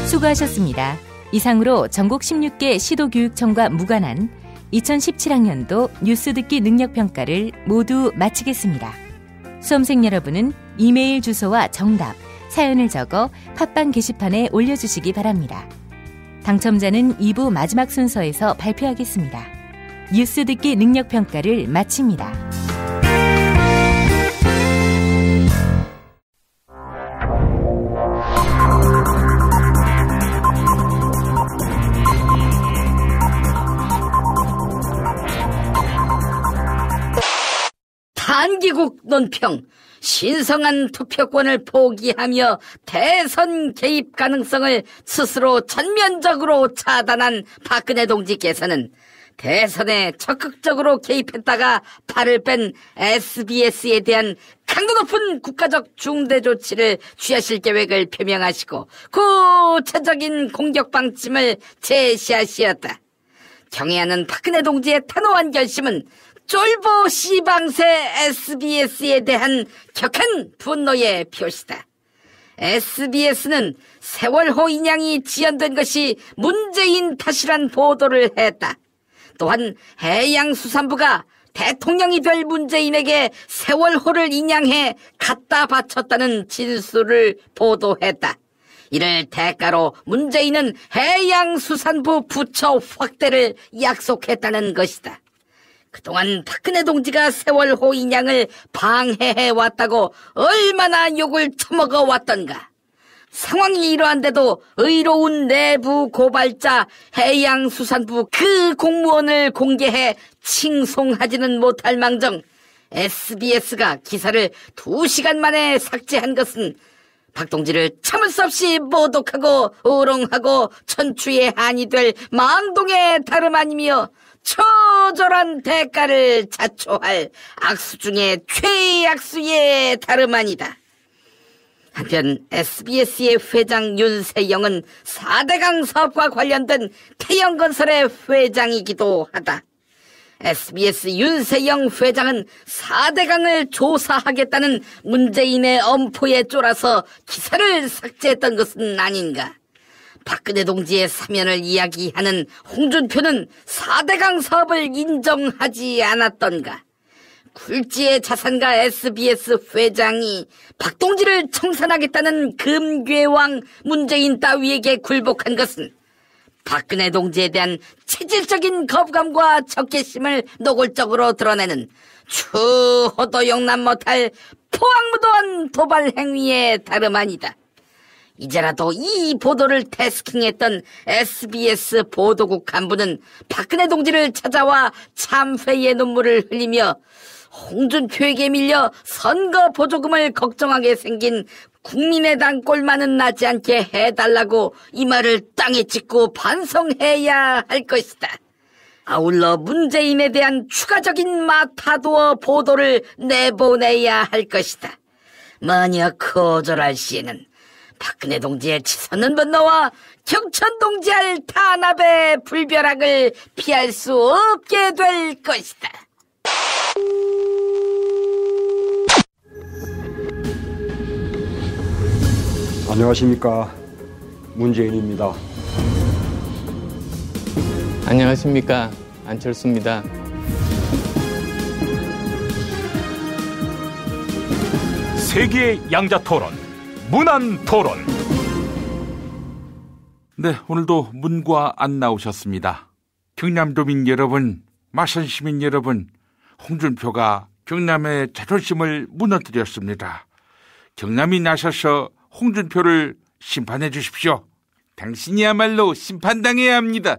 수고하셨습니다. 이상으로 전국 16개 시도교육청과 무관한 2017학년도 뉴스 듣기 능력평가를 모두 마치겠습니다. 수험생 여러분은 이메일 주소와 정답, 사연을 적어 팟빵 게시판에 올려주시기 바랍니다. 당첨자는 2부 마지막 순서에서 발표하겠습니다. 뉴스 듣기 능력평가를 마칩니다. 단기국 논평, 신성한 투표권을 포기하며 대선 개입 가능성을 스스로 전면적으로 차단한 박근혜 동지께서는 대선에 적극적으로 개입했다가 팔을 뺀 SBS에 대한 강도 높은 국가적 중대 조치를 취하실 계획을 표명하시고 구체적인 공격 방침을 제시하시었다. 경애하는 박근혜 동지의 단호한 결심은 쫄보 시방세 SBS에 대한 격한 분노의 표시다. SBS는 세월호 인양이 지연된 것이 문재인 탓이란 보도를 했다. 또한 해양수산부가 대통령이 될 문재인에게 세월호를 인양해 갖다 바쳤다는 진술을 보도했다. 이를 대가로 문재인은 해양수산부 부처 확대를 약속했다는 것이다. 그동안 박근혜 동지가 세월호 인양을 방해해왔다고 얼마나 욕을 처먹어 왔던가. 상황이 이러한데도 의로운 내부 고발자 해양수산부 그 공무원을 공개해 칭송하지는 못할 망정 SBS가 기사를 2시간 만에 삭제한 것은 박 동지를 참을 수 없이 모독하고 우롱하고 천추에 한이 될 망동의 다름 아니며 처절한 대가를 자초할 악수 중에 최악수의 다름 아니다. 한편 SBS의 회장 윤세영은 4대강 사업과 관련된 태영건설의 회장이기도 하다. SBS 윤세영 회장은 4대강을 조사하겠다는 문재인의 엄포에 쫄아서 기사를 삭제했던 것은 아닌가. 박근혜 동지의 사면을 이야기하는 홍준표는 4대강 사업을 인정하지 않았던가. 굴지의 자산가 SBS 회장이 박 동지를 청산하겠다는 금괴왕 문재인 따위에게 굴복한 것은 박근혜 동지에 대한 체질적인 거부감과 적개심을 노골적으로 드러내는 추호도 용납 못할 포악무도한 도발 행위에 다름 아니다. 이제라도 이 보도를 태스킹했던 SBS 보도국 간부는 박근혜 동지를 찾아와 참회의 눈물을 흘리며 홍준표에게 밀려 선거 보조금을 걱정하게 생긴 국민의당 꼴만은 나지 않게 해달라고 이 말을 땅에 찍고 반성해야 할 것이다. 아울러 문재인에 대한 추가적인 마타도어 보도를 내보내야 할 것이다. 만약 거절할 시에는 박근혜 동지의 치솟는 분노와 경천 동지할 탄압의 불벼락을 피할 수 없게 될 것이다. 안녕하십니까, 문재인입니다. 안녕하십니까, 안철수입니다. 세계의 양자토론, 문안토론. 네, 오늘도 문과 안 나오셨습니다. 경남도민 여러분, 마산시민 여러분, 홍준표가 경남의 자존심을 무너뜨렸습니다. 경남이 나서서 홍준표를 심판해 주십시오. 당신이야말로 심판당해야 합니다.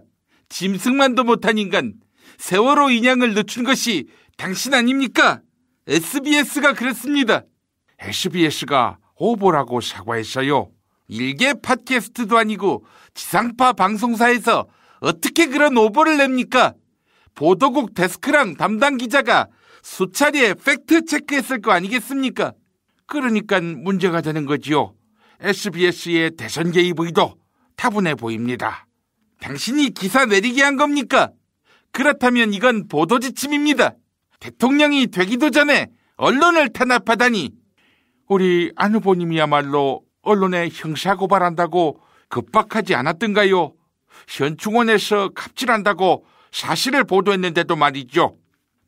짐승만도 못한 인간, 세월호 인양을 늦춘 것이 당신 아닙니까? SBS가 그랬습니다. SBS가 오보라고 사과했어요. 일개 팟캐스트도 아니고 지상파 방송사에서 어떻게 그런 오보를 냅니까? 보도국 데스크랑 담당 기자가 수차례 팩트 체크했을 거 아니겠습니까? 그러니까 문제가 되는 거지요. SBS의 대선 개입 의도 타분해 보입니다. 당신이 기사 내리게 한 겁니까? 그렇다면 이건 보도지침입니다. 대통령이 되기도 전에 언론을 탄압하다니. 우리 안 후보님이야말로 언론에 형사고발한다고 급박하지 않았던가요? 현충원에서 갑질한다고 사실을 보도했는데도 말이죠.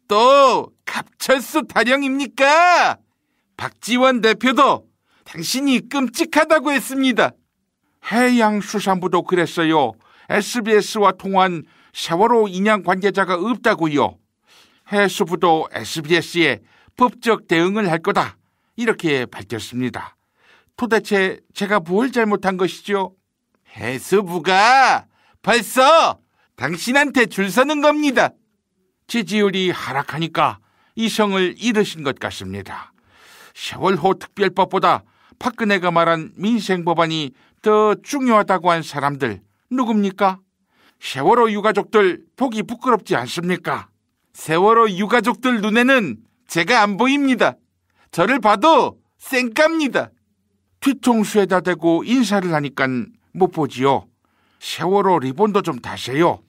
또 갑철수 타령입니까? 박지원 대표도 당신이 끔찍하다고 했습니다. 해양수산부도 그랬어요. SBS와 통화한 세월호 인양 관계자가 없다고요. 해수부도 SBS에 법적 대응을 할 거다, 이렇게 밝혔습니다. 도대체 제가 뭘 잘못한 것이죠? 해수부가 벌써 당신한테 줄 서는 겁니다. 지지율이 하락하니까 이성을 잃으신 것 같습니다. 세월호 특별법보다 박근혜가 말한 민생법안이 더 중요하다고 한 사람들 누굽니까? 세월호 유가족들 보기 부끄럽지 않습니까? 세월호 유가족들 눈에는 제가 안 보입니다. 저를 봐도 쌩깝니다. 뒤통수에다 대고 인사를 하니깐 못 보지요. 세월호 리본도 좀 다세요.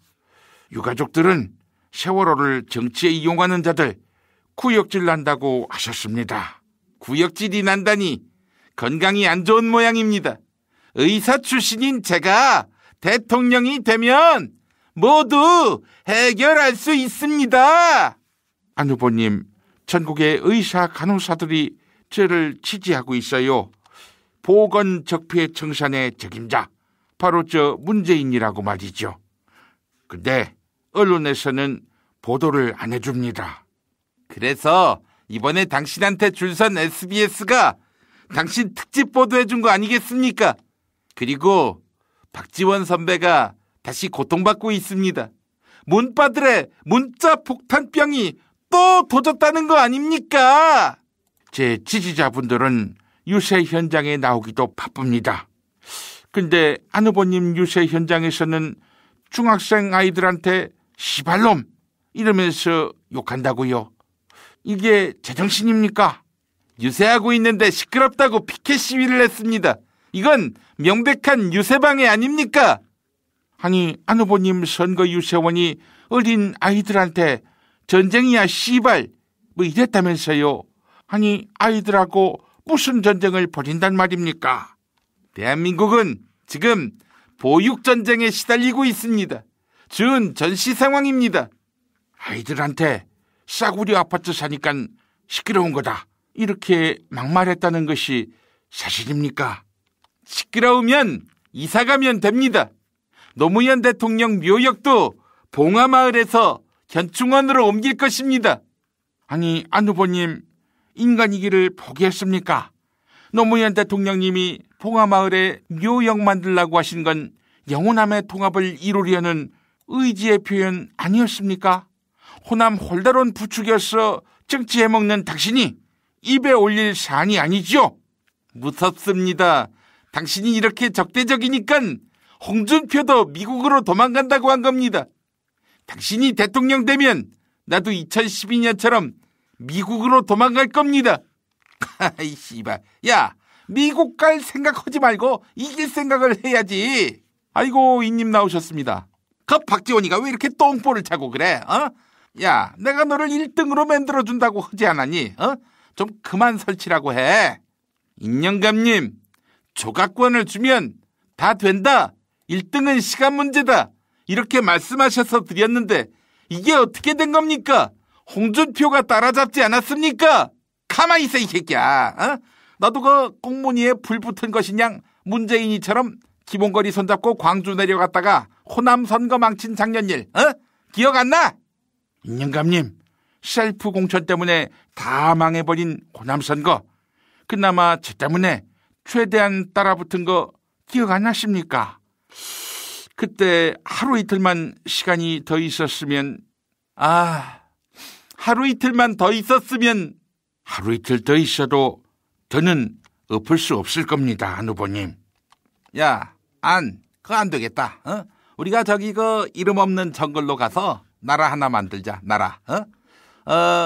유가족들은 세월호를 정치에 이용하는 자들 구역질 난다고 하셨습니다. 구역질이 난다니 건강이 안 좋은 모양입니다. 의사 출신인 제가 대통령이 되면 모두 해결할 수 있습니다. 안 후보님, 전국의 의사 간호사들이 저를 지지하고 있어요. 보건적폐 청산의 책임자, 바로 저 문재인이라고 말이죠. 근데 언론에서는 보도를 안 해줍니다. 그래서 이번에 당신한테 줄선 SBS가 당신 특집 보도해준 거 아니겠습니까? 그리고 박지원 선배가 다시 고통받고 있습니다. 문바들의 문자 폭탄병이 또 도졌다는 거 아닙니까? 제 지지자분들은 유세 현장에 나오기도 바쁩니다. 근데 안 후보님 유세 현장에서는 중학생 아이들한테 시발놈 이러면서 욕한다고요. 이게 제정신입니까? 유세하고 있는데 시끄럽다고 피켓 시위를 했습니다. 이건 명백한 유세방해 아닙니까? 아니, 안 후보님 선거 유세원이 어린 아이들한테 전쟁이야 씨발 뭐 이랬다면서요. 아니, 아이들하고 무슨 전쟁을 벌인단 말입니까? 대한민국은 지금 보육전쟁에 시달리고 있습니다. 준 전시 상황입니다. 아이들한테 싸구려 아파트 사니까 시끄러운 거다, 이렇게 막말했다는 것이 사실입니까? 시끄러우면 이사가면 됩니다. 노무현 대통령 묘역도 봉하마을에서 현충원으로 옮길 것입니다. 아니, 안 후보님 인간이기를 포기했습니까? 노무현 대통령님이 봉하마을에 묘역 만들라고 하신 건 영호남의 통합을 이루려는 의지의 표현 아니었습니까? 호남 홀다론 부추겨서 정치해먹는 당신이 입에 올릴 사안이 아니죠? 무섭습니다. 당신이 이렇게 적대적이니까 홍준표도 미국으로 도망간다고 한 겁니다. 당신이 대통령 되면 나도 2012년처럼 미국으로 도망갈 겁니다. 아이 씨발, 야, 미국 갈 생각하지 말고 이길 생각을 해야지. 아이고, 이님 나오셨습니다. 그 박지원이가 왜 이렇게 똥볼을 차고 그래? 야, 내가 너를 1등으로 만들어준다고 하지 않았니? 좀 그만 설치라고 해. 인영감님, 조각권을 주면 다 된다. 1등은 시간 문제다. 이렇게 말씀하셔서 드렸는데 이게 어떻게 된 겁니까? 홍준표가 따라잡지 않았습니까? 가만히 있어 이 새끼야. 너도 그 꽁무니에 불 붙은 것이냐? 문재인이처럼 기본거리 손잡고 광주 내려갔다가 호남 선거 망친 작년일 기억 안 나? 인영감님, 셀프 공천 때문에 다 망해버린 호남 선거, 그나마 저 때문에 최대한 따라붙은 거 기억 안 나십니까? 그때 하루 이틀만 시간이 더 있었으면, 하루 이틀만 더 있었으면, 하루 이틀 더 있어도 더는 엎을 수 없을 겁니다, 안 후보님. 야, 그거 안 되겠다. 우리가 저기 그 이름 없는 정글로 가서 나라 하나 만들자, 나라.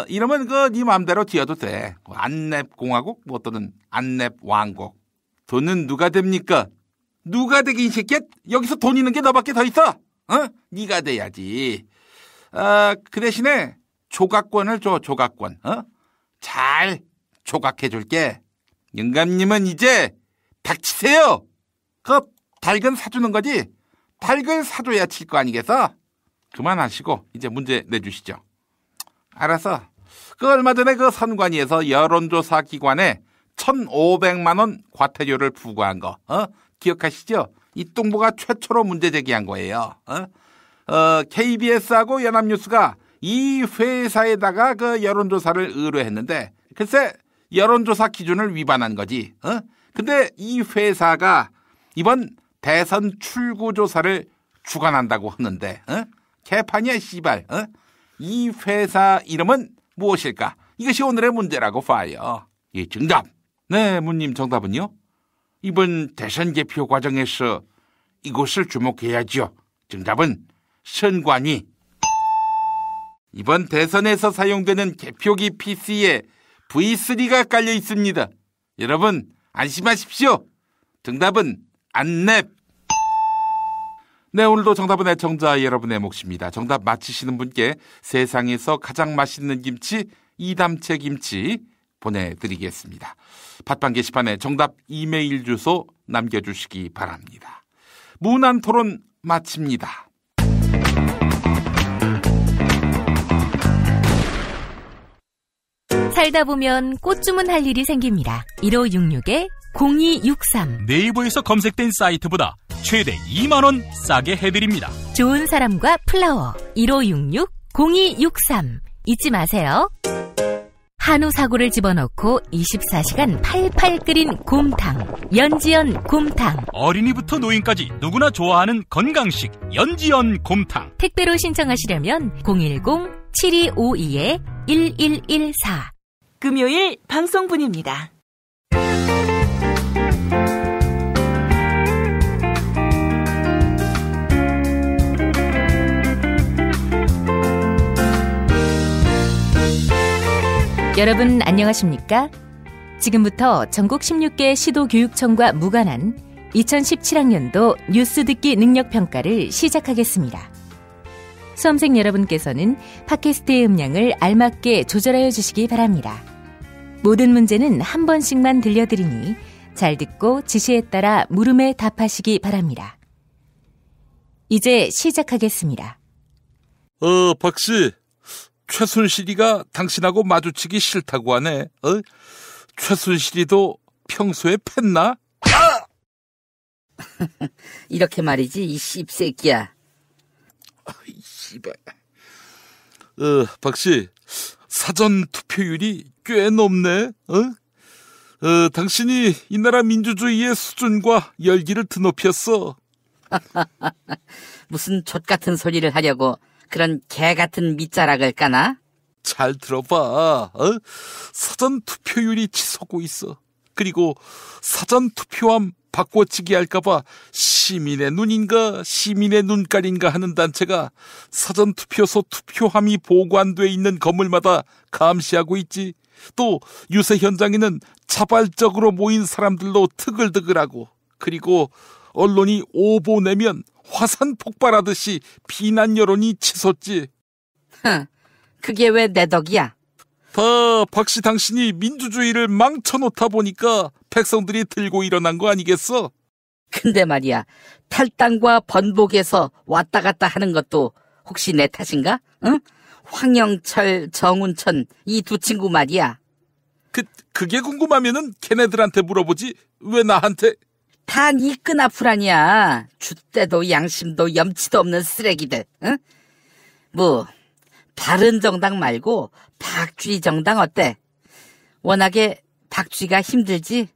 이러면 네 마음대로 지어도 돼. 안랩공화국, 뭐 또는 안랩왕국. 돈은 누가 됩니까? 누가 되긴 새끼야? 여기서 돈 있는 게 너밖에 더 있어. 네가 돼야지. 그 대신에 조각권을 줘, 조각권. 잘 조각해줄게. 영감님은 이제 닥치세요. 그 닭은 사주는 거지. 닭을 사줘야 칠 거 아니겠어? 그만하시고 이제 문제 내주시죠. 알았어. 그 얼마 전에 그 선관위에서 여론조사 기관에 1,500만 원 과태료를 부과한 거 기억하시죠? 이 뚱보가 최초로 문제 제기한 거예요. KBS하고 연합뉴스가 이 회사에다가 그 여론조사를 의뢰했는데 글쎄 여론조사 기준을 위반한 거지. 근데 이 회사가 이번 대선 출구조사를 주관한다고 하는데 개판이야 씨발. 이 회사 이름은 무엇일까? 이것이 오늘의 문제라고 봐요. 예, 정답. 네, 문님 정답은요? 이번 대선 개표 과정에서 이곳을 주목해야죠. 정답은 선관위. 이번 대선에서 사용되는 개표기 PC에 V3가 깔려 있습니다. 여러분 안심하십시오. 정답은 안랩. 네, 오늘도 정답은 애청자 여러분의 몫입니다. 정답 맞히시는 분께 세상에서 가장 맛있는 김치 이담채 김치 보내드리겠습니다. 팟빵 게시판에 정답 이메일 주소 남겨주시기 바랍니다. 무난토론 마칩니다. 살다 보면 꽃 주문할 일이 생깁니다. 1566-0263 네이버에서 검색된 사이트보다 최대 2만원 싸게 해드립니다. 좋은 사람과 플라워 1566-0263 잊지 마세요. 한우 사고를 집어넣고 24시간 팔팔 끓인 곰탕 연지연 곰탕. 어린이부터 노인까지 누구나 좋아하는 건강식 연지연 곰탕. 택배로 신청하시려면 010-7252-1114. 금요일 방송분입니다. 여러분 안녕하십니까? 지금부터 전국 16개 시도교육청과 무관한 2017학년도 뉴스 듣기 능력평가를 시작하겠습니다. 수험생 여러분께서는 팟캐스트의 음량을 알맞게 조절하여 주시기 바랍니다. 모든 문제는 한 번씩만 들려드리니 잘 듣고 지시에 따라 물음에 답하시기 바랍니다. 이제 시작하겠습니다. 박씨. 최순실이가 당신하고 마주치기 싫다고 하네. 최순실이도 평소에 팼나? 이렇게 말이지, 이 씹새끼야. 이 씨발. 박씨, 사전 투표율이 꽤 높네. 당신이 이 나라 민주주의의 수준과 열기를 드높였어. 무슨 족같은 소리를 하려고 그런 개같은 밑자락을 까나? 잘 들어봐. 사전 투표율이 치솟고 있어. 그리고 사전 투표함 바꿔치기 할까봐 시민의 눈인가 시민의 눈깔인가 하는 단체가 사전 투표소 투표함이 보관돼 있는 건물마다 감시하고 있지. 또 유세 현장에는 자발적으로 모인 사람들로 트글트글하고, 그리고 언론이 오보 내면 화산 폭발하듯이 비난 여론이 치솟지. 그게 왜 내 덕이야? 다 박씨 당신이 민주주의를 망쳐놓다 보니까 백성들이 들고 일어난 거 아니겠어? 근데 말이야, 탈당과 번복에서 왔다 갔다 하는 것도 혹시 내 탓인가? 응? 황영철, 정운천 이 두 친구 말이야. 그게 궁금하면은 걔네들한테 물어보지 왜 나한테? 다 니 끈아풀 아니야. 줏대도 양심도 염치도 없는 쓰레기들. 응? 뭐 바른정당 말고 박쥐 정당 어때? 워낙에 박쥐가 힘들지?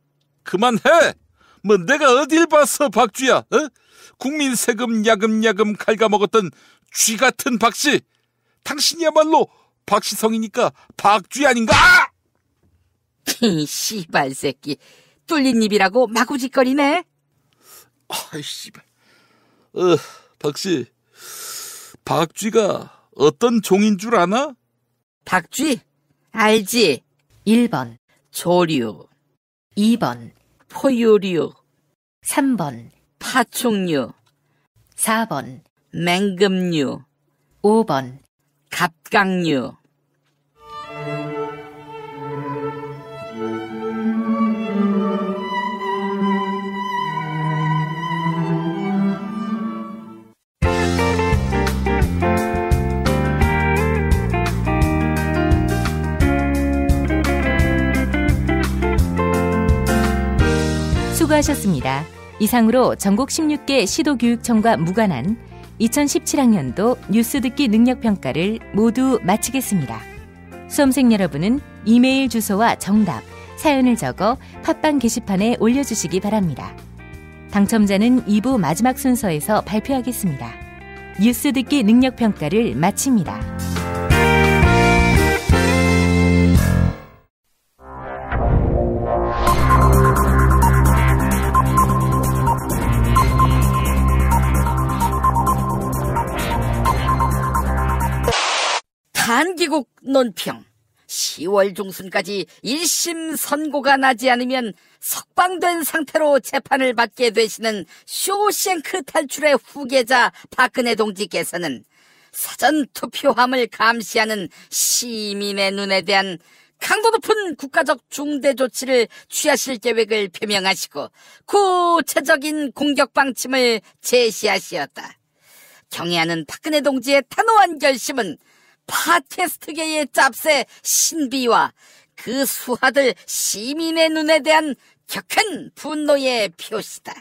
그만해! 뭐 내가 어딜 봤어 박쥐야? 국민 세금 야금야금 갉아먹었던 쥐 같은 박씨. 당신이야말로 박씨성이니까 박쥐 아닌가? 이 씨발 새끼, 뚫린 입이라고 마구짓거리네. 아이 씨발. 박씨, 박쥐가 어떤 종인 줄 아나? 박쥐? 알지? 1번, 조류. 2번, 포유류. 3번, 파충류. 4번, 맹금류. 5번, 갑각류. 수고하셨습니다. 이상으로 전국 16개 시도교육청과 무관한 2017학년도 뉴스 듣기 능력평가를 모두 마치겠습니다. 수험생 여러분은 이메일 주소와 정답, 사연을 적어 팟빵 게시판에 올려주시기 바랍니다. 당첨자는 2부 마지막 순서에서 발표하겠습니다. 뉴스 듣기 능력평가를 마칩니다. 한기국 논평. 10월 중순까지 1심 선고가 나지 않으면 석방된 상태로 재판을 받게 되시는 쇼생크 탈출의 후계자 박근혜 동지께서는 사전투표함을 감시하는 시민의 눈에 대한 강도 높은 국가적 중대 조치를 취하실 계획을 표명하시고 구체적인 공격 방침을 제시하시었다. 경애하는 박근혜 동지의 단호한 결심은 팟캐스트계의 짭새 신비와 그 수하들 시민의 눈에 대한 격한 분노의 표시다.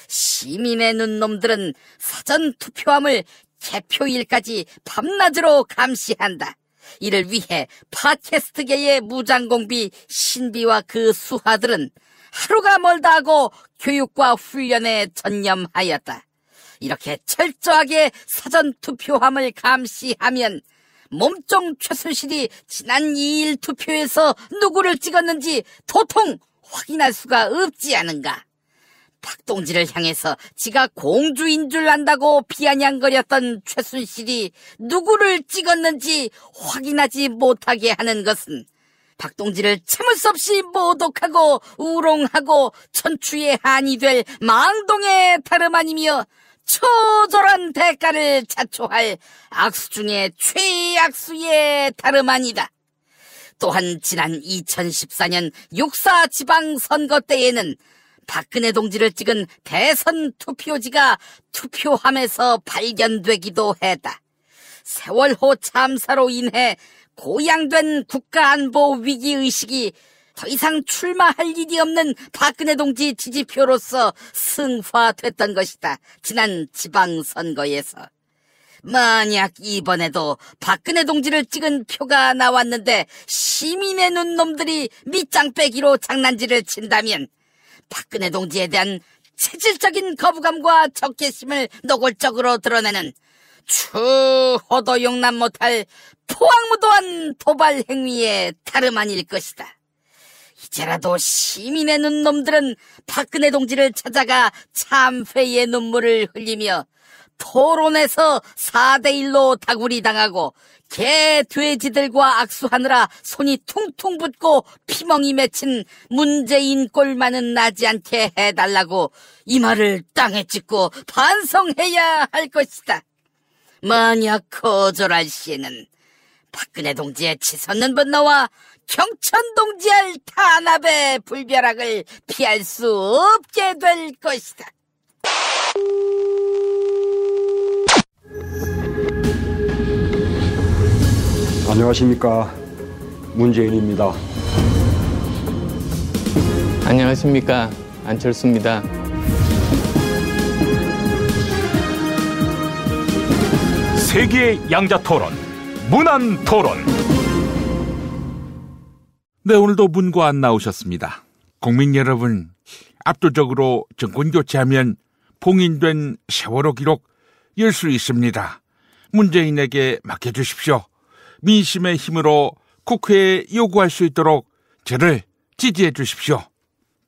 시민의 눈놈들은 사전투표함을 개표일까지 밤낮으로 감시한다. 이를 위해 팟캐스트계의 무장공비 신비와 그 수하들은 하루가 멀다 하고 교육과 훈련에 전념하였다. 이렇게 철저하게 사전투표함을 감시하면 몸종 최순실이 지난 2일 투표에서 누구를 찍었는지 도통 확인할 수가 없지 않은가. 박동지를 향해서 지가 공주인 줄 안다고 비아냥거렸던 최순실이 누구를 찍었는지 확인하지 못하게 하는 것은 박동지를 참을 수 없이 모독하고 우롱하고 천추의 한이 될 망동의 다름 아니며 처절한 대가를 자초할 악수 중에 최악수의 다름 아니다. 또한 지난 2014년 6.4 지방선거 때에는 박근혜 동지를 찍은 대선 투표지가 투표함에서 발견되기도 했다. 세월호 참사로 인해 고양된 국가안보 위기의식이 더 이상 출마할 일이 없는 박근혜 동지 지지표로서 승화됐던 것이다. 지난 지방선거에서. 만약 이번에도 박근혜 동지를 찍은 표가 나왔는데 시민의 눈놈들이 밑장 빼기로 장난질을 친다면 박근혜 동지에 대한 체질적인 거부감과 적개심을 노골적으로 드러내는 추호도 용납 못할 포악무도한 도발 행위에 다름 아닐 것이다. 이제라도 시민의 눈놈들은 박근혜 동지를 찾아가 참회의 눈물을 흘리며 토론에서 4대1로 다구리 당하고 개 돼지들과 악수하느라 손이 퉁퉁 붓고 피멍이 맺힌 문재인 꼴만은 나지 않게 해달라고 이 말을 땅에 찍고 반성해야 할 것이다. 만약 거절할 시에는 박근혜 동지의 치솟는 분노와 경천 동지의 탄압의 불벼락을 피할 수 없게 될 것이다. 안녕하십니까, 문재인입니다. 안녕하십니까, 안철수입니다. 세계 양자 토론, 문안 토론. 네, 오늘도 문과 안 나오셨습니다. 국민 여러분, 압도적으로 정권 교체하면 봉인된 세월호 기록 열 수 있습니다. 문재인에게 맡겨주십시오. 민심의 힘으로 국회에 요구할 수 있도록 저를 지지해 주십시오.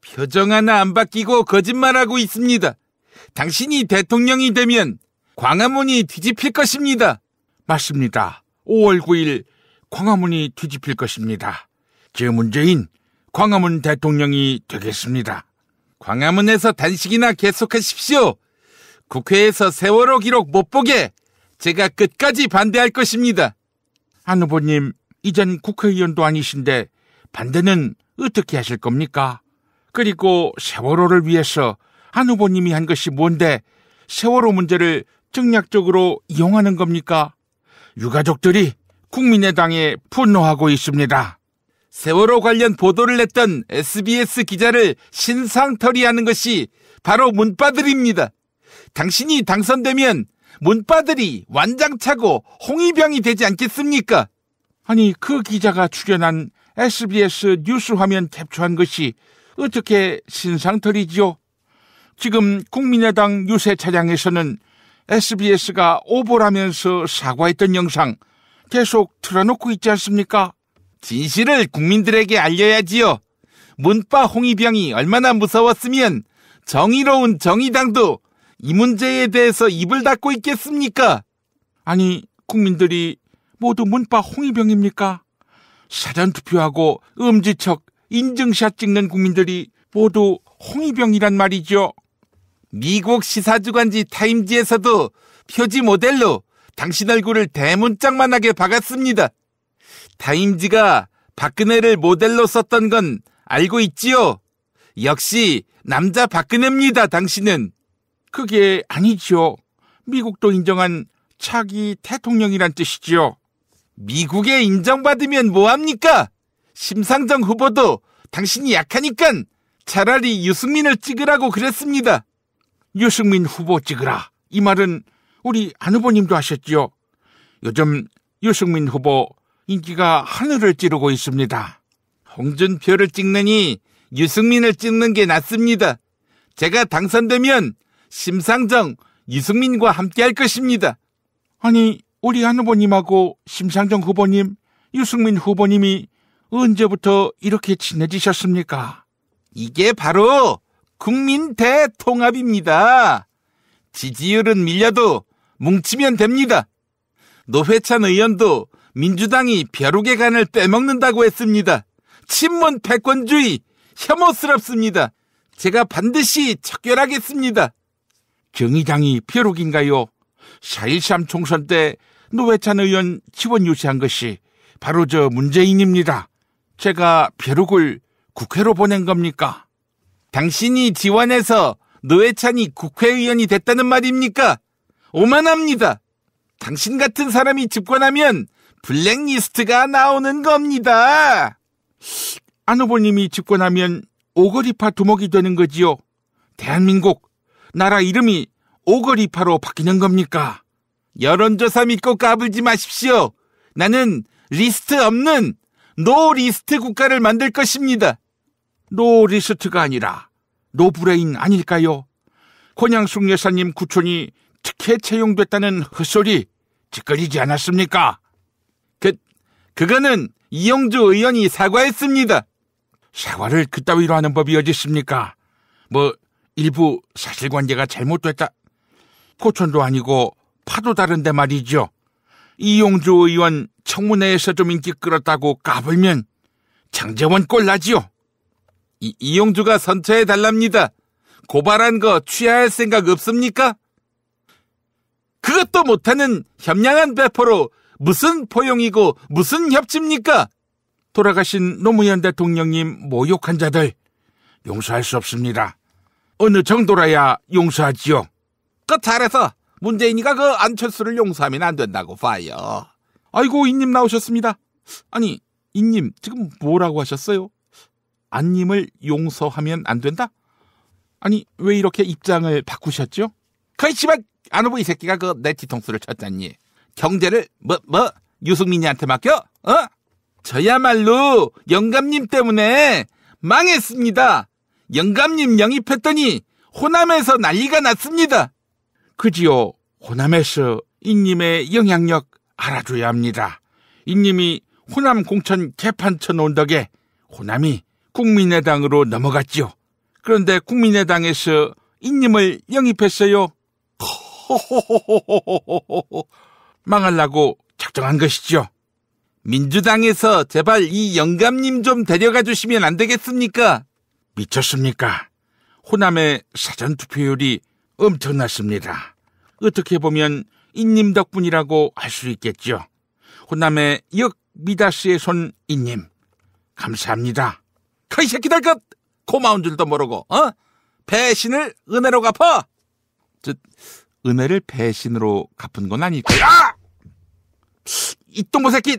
표정 하나 안 바뀌고 거짓말하고 있습니다. 당신이 대통령이 되면 광화문이 뒤집힐 것입니다. 맞습니다. 5월 9일 광화문이 뒤집힐 것입니다. 제 문재인 광화문 대통령이 되겠습니다. 광화문에서 단식이나 계속하십시오. 국회에서 세월호 기록 못 보게 제가 끝까지 반대할 것입니다. 안 후보님, 이젠 국회의원도 아니신데 반대는 어떻게 하실 겁니까? 그리고 세월호를 위해서 안 후보님이 한 것이 뭔데 세월호 문제를 정략적으로 이용하는 겁니까? 유가족들이 국민의당에 분노하고 있습니다. 세월호 관련 보도를 냈던 SBS 기자를 신상털이하는 것이 바로 문바들입니다. 당신이 당선되면 문바들이 완장차고 홍위병이 되지 않겠습니까? 아니, 그 기자가 출연한 SBS 뉴스 화면 캡처한 것이 어떻게 신상털이지요? 지금 국민의당 유세 차량에서는 SBS가 오보라면서 사과했던 영상 계속 틀어놓고 있지 않습니까? 진실을 국민들에게 알려야지요. 문바 홍위병이 얼마나 무서웠으면 정의로운 정의당도 이 문제에 대해서 입을 닫고 있겠습니까? 아니, 국민들이 모두 문바 홍위병입니까? 사전투표하고 엄지척 인증샷 찍는 국민들이 모두 홍위병이란 말이죠. 미국 시사주간지 타임지에서도 표지 모델로 당신 얼굴을 대문짝만하게 박았습니다. 타임지가 박근혜를 모델로 썼던 건 알고 있지요? 역시 남자 박근혜입니다, 당신은. 그게 아니죠. 미국도 인정한 차기 대통령이란 뜻이죠. 미국에 인정받으면 뭐합니까? 심상정 후보도 당신이 약하니깐 차라리 유승민을 찍으라고 그랬습니다. 유승민 후보 찍으라. 이 말은 우리 안 후보님도 하셨죠. 요즘 유승민 후보 인기가 하늘을 찌르고 있습니다. 홍준표를 찍느니 유승민을 찍는 게 낫습니다. 제가 당선되면 심상정, 유승민과 함께 할 것입니다. 아니, 우리 안 후보님하고 심상정 후보님, 유승민 후보님이 언제부터 이렇게 친해지셨습니까? 이게 바로 국민 대통합입니다. 지지율은 밀려도 뭉치면 됩니다. 노회찬 의원도 민주당이 벼룩의 간을 빼먹는다고 했습니다. 친문 패권주의 혐오스럽습니다. 제가 반드시 척결하겠습니다. 정의당이 벼룩인가요? 4.13 총선 때 노회찬 의원 지원 유세한 것이 바로 저 문재인입니다. 제가 벼룩을 국회로 보낸 겁니까? 당신이 지원해서 노회찬이 국회의원이 됐다는 말입니까? 오만합니다. 당신 같은 사람이 집권하면 블랙리스트가 나오는 겁니다. 안 후보님이 집권하면 오거리파 두목이 되는 거지요. 대한민국 나라 이름이 오거리파로 바뀌는 겁니까? 여론조사 믿고 까불지 마십시오. 나는 리스트 없는 노리스트 국가를 만들 것입니다. 노리스트가 아니라 노브레인 아닐까요? 권양숙 여사님 구촌이 특혜 채용됐다는 헛소리 짓거리지 않았습니까? 그거는 이용주 의원이 사과했습니다. 사과를 그따위로 하는 법이 어디 있습니까? 일부 사실관계가 잘못됐다. 포천도 아니고 파도 다른데 말이죠. 이용주 의원 청문회에서 좀 인기 끌었다고 까불면 장제원 꼴 나지요. 이용주가 선처해달랍니다. 고발한 거 취하할 생각 없습니까? 그것도 못하는 현명한 배포로 무슨 포용이고 무슨 협치입니까? 돌아가신 노무현 대통령님 모욕한 자들 용서할 수 없습니다. 어느 정도라야 용서하지요. 잘해서 문재인이가 안철수를 용서하면 안 된다고 봐요. 아이고, 이님 나오셨습니다. 아니, 이님 지금 뭐라고 하셨어요? 안님을 용서하면 안 된다? 아니, 왜 이렇게 입장을 바꾸셨죠? 씨발 안 후보 이 새끼가 내 뒤통수를 쳤잖니. 경제를 유승민이한테 맡겨? 저야말로 영감님 때문에 망했습니다. 영감님 영입했더니 호남에서 난리가 났습니다. 그지요. 호남에서 이님의 영향력 알아줘야 합니다. 이님이 호남 공천 개판 쳐놓은 덕에 호남이 국민의당으로 넘어갔지요. 그런데 국민의당에서 이님을 영입했어요. 망하려고 작정한 것이죠. 민주당에서 제발 이 영감님 좀 데려가 주시면 안 되겠습니까? 미쳤습니까? 호남의 사전투표율이 엄청났습니다. 어떻게 보면 인님 덕분이라고 할 수 있겠죠. 호남의 역미다스의 손 인님 감사합니다. 이 새끼들 것 고마운 줄도 모르고 배신을 은혜로 갚아. 은혜를 배신으로 갚은 건 아닐 거야. 이 똥보 새끼.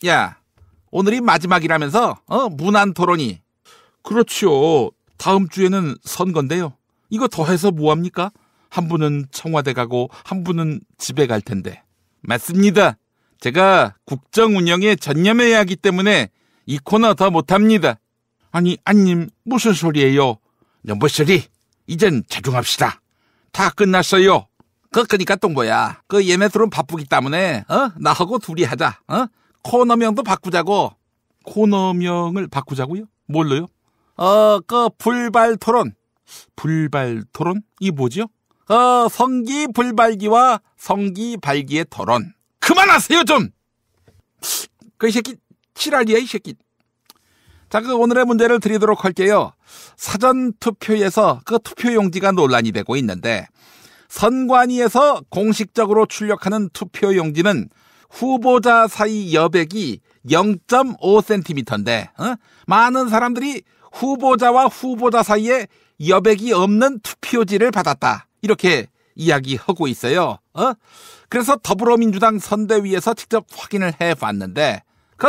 야, 오늘이 마지막이라면서 무난 토론이. 그렇죠. 다음 주에는 선거인데요. 이거 더해서 뭐합니까? 한 분은 청와대 가고 한 분은 집에 갈 텐데. 맞습니다. 제가 국정 운영에 전념해야 하기 때문에 이 코너 더 못합니다. 아니, 안님 무슨 소리예요? 넘버쓰리 이젠 적용합시다. 다 끝났어요. 그러니까 똥보야. 얘네들은 바쁘기 때문에 나하고 둘이 하자. 코너명도 바꾸자고. 코너명을 바꾸자고요? 뭘로요? 불발 토론. 불발 토론? 이게 뭐죠? 성기 불발기와 성기 발기의 토론. 그만하세요 좀. 이 새끼 지랄이야 이 새끼. 자, 오늘의 문제를 드리도록 할게요. 사전 투표에서 투표용지가 논란이 되고 있는데, 선관위에서 공식적으로 출력하는 투표용지는 후보자 사이 여백이 0.5cm인데 많은 사람들이 후보자와 후보자 사이에 여백이 없는 투표지를 받았다, 이렇게 이야기하고 있어요. 그래서 더불어민주당 선대위에서 직접 확인을 해봤는데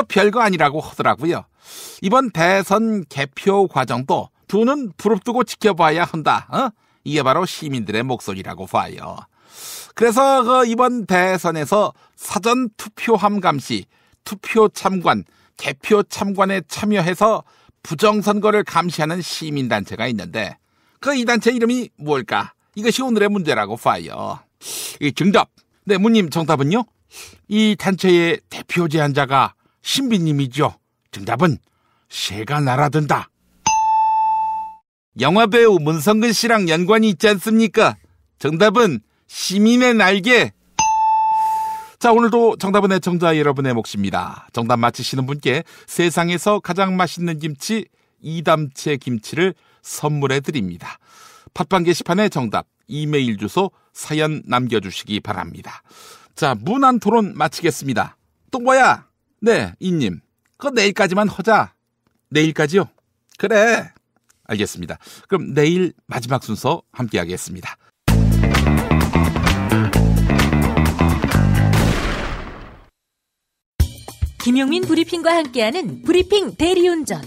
별거 아니라고 하더라고요. 이번 대선 개표 과정도 두 눈 부릅뜨고 지켜봐야 한다. 이게 바로 시민들의 목소리라고 봐요. 그래서 이번 대선에서 사전 투표함 감시, 투표 참관, 개표 참관에 참여해서 부정선거를 감시하는 시민단체가 있는데 이 단체 이름이 뭘까? 이것이 오늘의 문제라고 봐요. 정답. 네, 문님 정답은요? 이 단체의 대표 제안자가 신비님이죠. 정답은 새가 날아든다. 영화배우 문성근 씨랑 연관이 있지 않습니까? 정답은 시민의 날개. 자, 오늘도 정답은 애청자 여러분의 몫입니다. 정답 맞히시는 분께 세상에서 가장 맛있는 김치 이담채 김치를 선물해 드립니다. 팟빵 게시판에 정답, 이메일 주소, 사연 남겨주시기 바랍니다. 자, 무난 토론 마치겠습니다. 또 뭐야? 네, 이님. 내일까지만 하자. 내일까지요? 그래. 알겠습니다. 그럼 내일 마지막 순서 함께 하겠습니다. 김용민 브리핑과 함께하는 브리핑 대리운전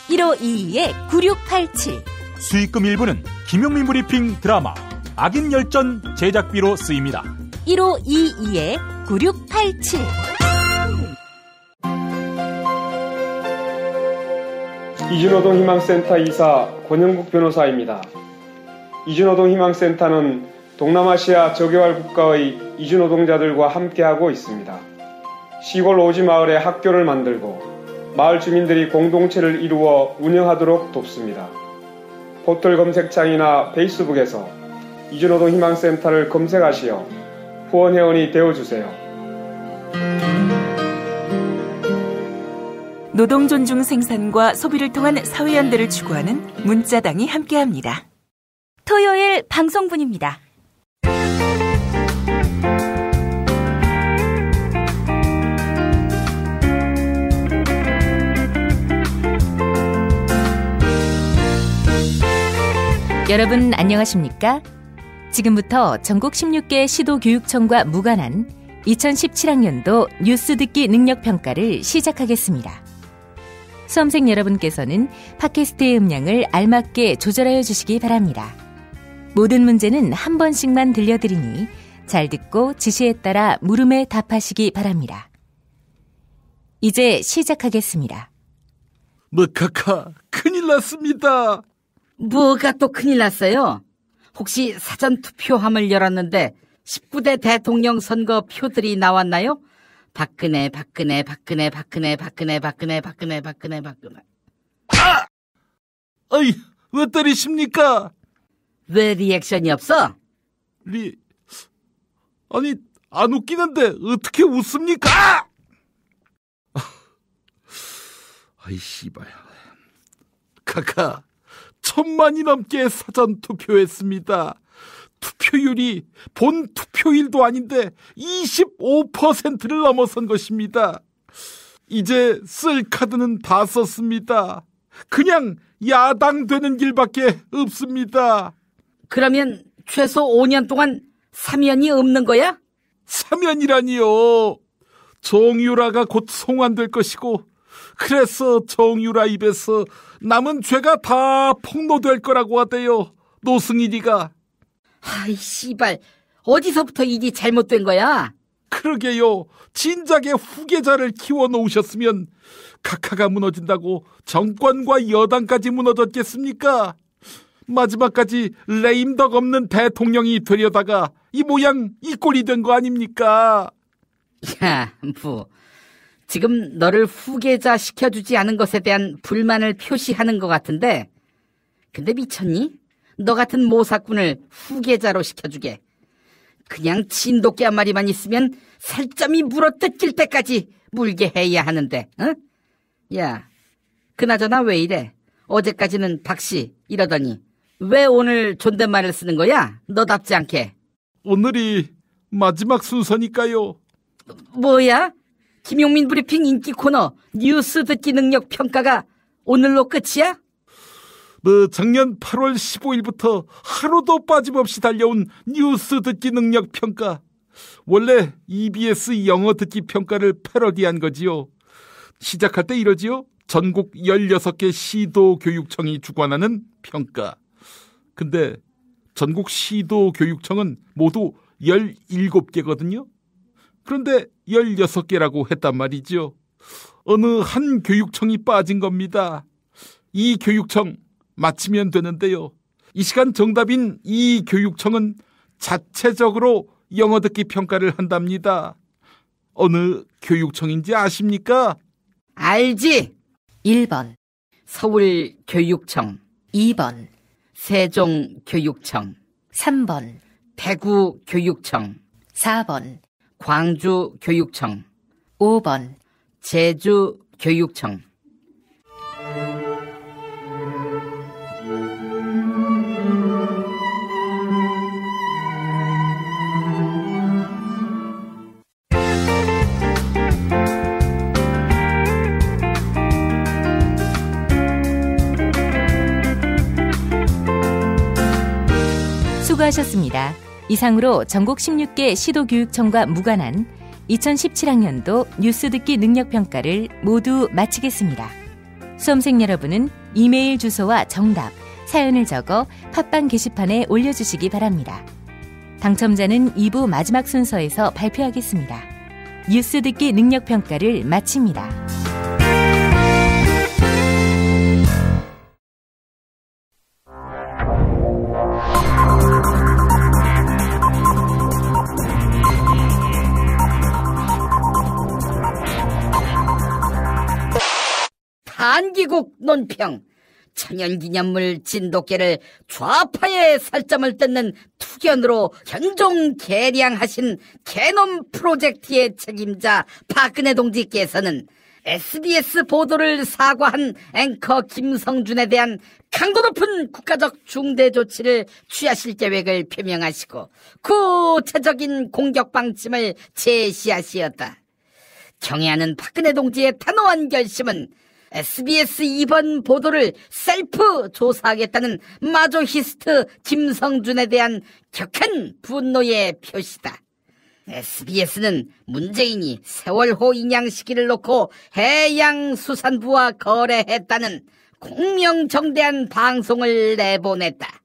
1522-9687. 수익금 일부는 김용민 브리핑 드라마 악인 열전 제작비로 쓰입니다. 1522-9687. 이준호동 희망센터 이사 권영국 변호사입니다. 이준호동 희망센터는 동남아시아 저개발 국가의 이주노동자들과 함께하고 있습니다. 시골 오지 마을에 학교를 만들고 마을 주민들이 공동체를 이루어 운영하도록 돕습니다. 포털 검색창이나 페이스북에서 이주노동 희망센터를 검색하시어 후원회원이 되어주세요. 노동 존중 생산과 소비를 통한 사회연대를 추구하는 문자당이 함께합니다. 토요일 방송분입니다. 여러분 안녕하십니까? 지금부터 전국 16개 시도교육청과 무관한 2017학년도 뉴스 듣기 능력평가를 시작하겠습니다. 수험생 여러분께서는 팟캐스트의 음량을 알맞게 조절하여 주시기 바랍니다. 모든 문제는 한 번씩만 들려드리니 잘 듣고 지시에 따라 물음에 답하시기 바랍니다. 이제 시작하겠습니다. 카카, 큰일 났습니다. 뭐가 또 큰일 났어요? 혹시 사전투표함을 열었는데 19대 대통령 선거 표들이 나왔나요? 박근혜. 아이, 왜 때리십니까? 왜 리액션이 없어? 아니, 안 웃기는데 어떻게 웃습니까? 아이 씨발. 카카 1000만이 넘게 사전 투표했습니다. 투표율이 본 투표일도 아닌데 25%를 넘어선 것입니다. 이제 쓸 카드는 다 썼습니다. 그냥 야당 되는 길밖에 없습니다. 그러면 최소 5년 동안 사면이 없는 거야? 사면이라니요. 정유라가 곧 송환될 것이고, 그래서 정유라 입에서 남은 죄가 다 폭로될 거라고 하대요. 노승일이가. 아이 씨발, 어디서부터 일이 잘못된 거야? 그러게요. 진작에 후계자를 키워놓으셨으면 각하가 무너진다고 정권과 여당까지 무너졌겠습니까? 마지막까지 레임덕 없는 대통령이 되려다가 이 모양 이 꼴이 된 거 아닙니까? 야, 지금 너를 후계자 시켜주지 않은 것에 대한 불만을 표시하는 것 같은데, 근데 미쳤니? 너 같은 모사꾼을 후계자로 시켜주게. 그냥 진돗개 한 마리만 있으면 살점이 물어뜯길 때까지 물게 해야 하는데, 응? 야, 그나저나 왜 이래? 어제까지는 박씨 이러더니 왜 오늘 존댓말을 쓰는 거야? 너답지 않게. 오늘이 마지막 순서니까요. 뭐야? 김용민 브리핑 인기 코너 뉴스 듣기 능력 평가가 오늘로 끝이야? 작년 8월 15일부터 하루도 빠짐없이 달려온 뉴스 듣기 능력 평가. 원래 EBS 영어 듣기 평가를 패러디한 거지요. 시작할 때 이러지요. 전국 16개 시도교육청이 주관하는 평가. 근데 전국 시도교육청은 모두 17개거든요. 그런데 16개라고 했단 말이죠. 어느 한 교육청이 빠진 겁니다. 이 교육청 맞히면 되는데요. 이 시간 정답인 이 교육청은 자체적으로 영어 듣기 평가를 한답니다. 어느 교육청인지 아십니까? 알지. 1번 서울교육청, 2번 세종교육청, 3번 대구교육청, 4번 광주교육청, 5번 제주교육청. 수고하셨습니다. 이상으로 전국 16개 시도교육청과 무관한 2017학년도 뉴스 듣기 능력평가를 모두 마치겠습니다. 수험생 여러분은 이메일 주소와 정답, 사연을 적어 팟빵 게시판에 올려주시기 바랍니다. 당첨자는 2부 마지막 순서에서 발표하겠습니다. 뉴스 듣기 능력평가를 마칩니다. 한기국 논평. 천연기념물 진돗개를 좌파의 살점을 뜯는 투견으로 현종 개량하신 개놈 프로젝트의 책임자 박근혜 동지께서는 SBS 보도를 사과한 앵커 김성준에 대한 강도 높은 국가적 중대 조치를 취하실 계획을 표명하시고 구체적인 공격 방침을 제시하시었다. 경애하는 박근혜 동지의 단호한 결심은 SBS 이번 보도를 셀프 조사하겠다는 마조히스트 김성준에 대한 격한 분노의 표시다. SBS는 문재인이 세월호 인양 시기를 놓고 해양수산부와 거래했다는 공명정대한 방송을 내보냈다.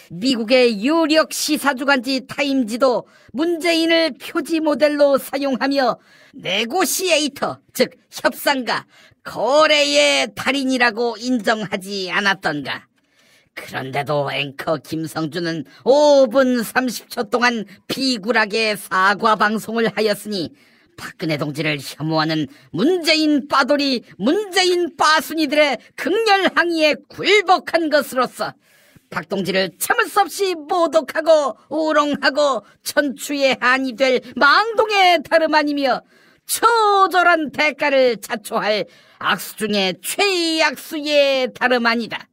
미국의 유력 시사주간지 타임지도 문재인을 표지 모델로 사용하며 네고시에이터, 즉 협상가, 거래의 달인이라고 인정하지 않았던가. 그런데도 앵커 김성준은 5분 30초 동안 비굴하게 사과 방송을 하였으니 박근혜 동지를 혐오하는 문재인 빠돌이, 문재인 빠순이들의 극렬 항의에 굴복한 것으로서 박 동지를 참을 수 없이 모독하고 우롱하고 천추의 한이 될 망동의 다름 아니며 처절한 대가를 자초할 악수 중에 최악수에 다름 아니다.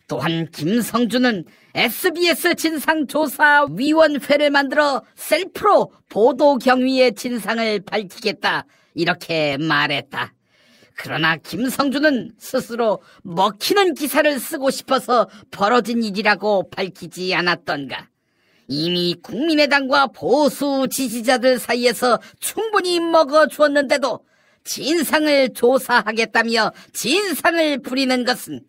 또한 김성주는 SBS 진상조사위원회를 만들어 셀프로 보도경위의 진상을 밝히겠다 이렇게 말했다. 그러나 김성주는 스스로 먹히는 기사를 쓰고 싶어서 벌어진 일이라고 밝히지 않았던가. 이미 국민의당과 보수 지지자들 사이에서 충분히 먹어주었는데도 진상을 조사하겠다며 진상을 부리는 것은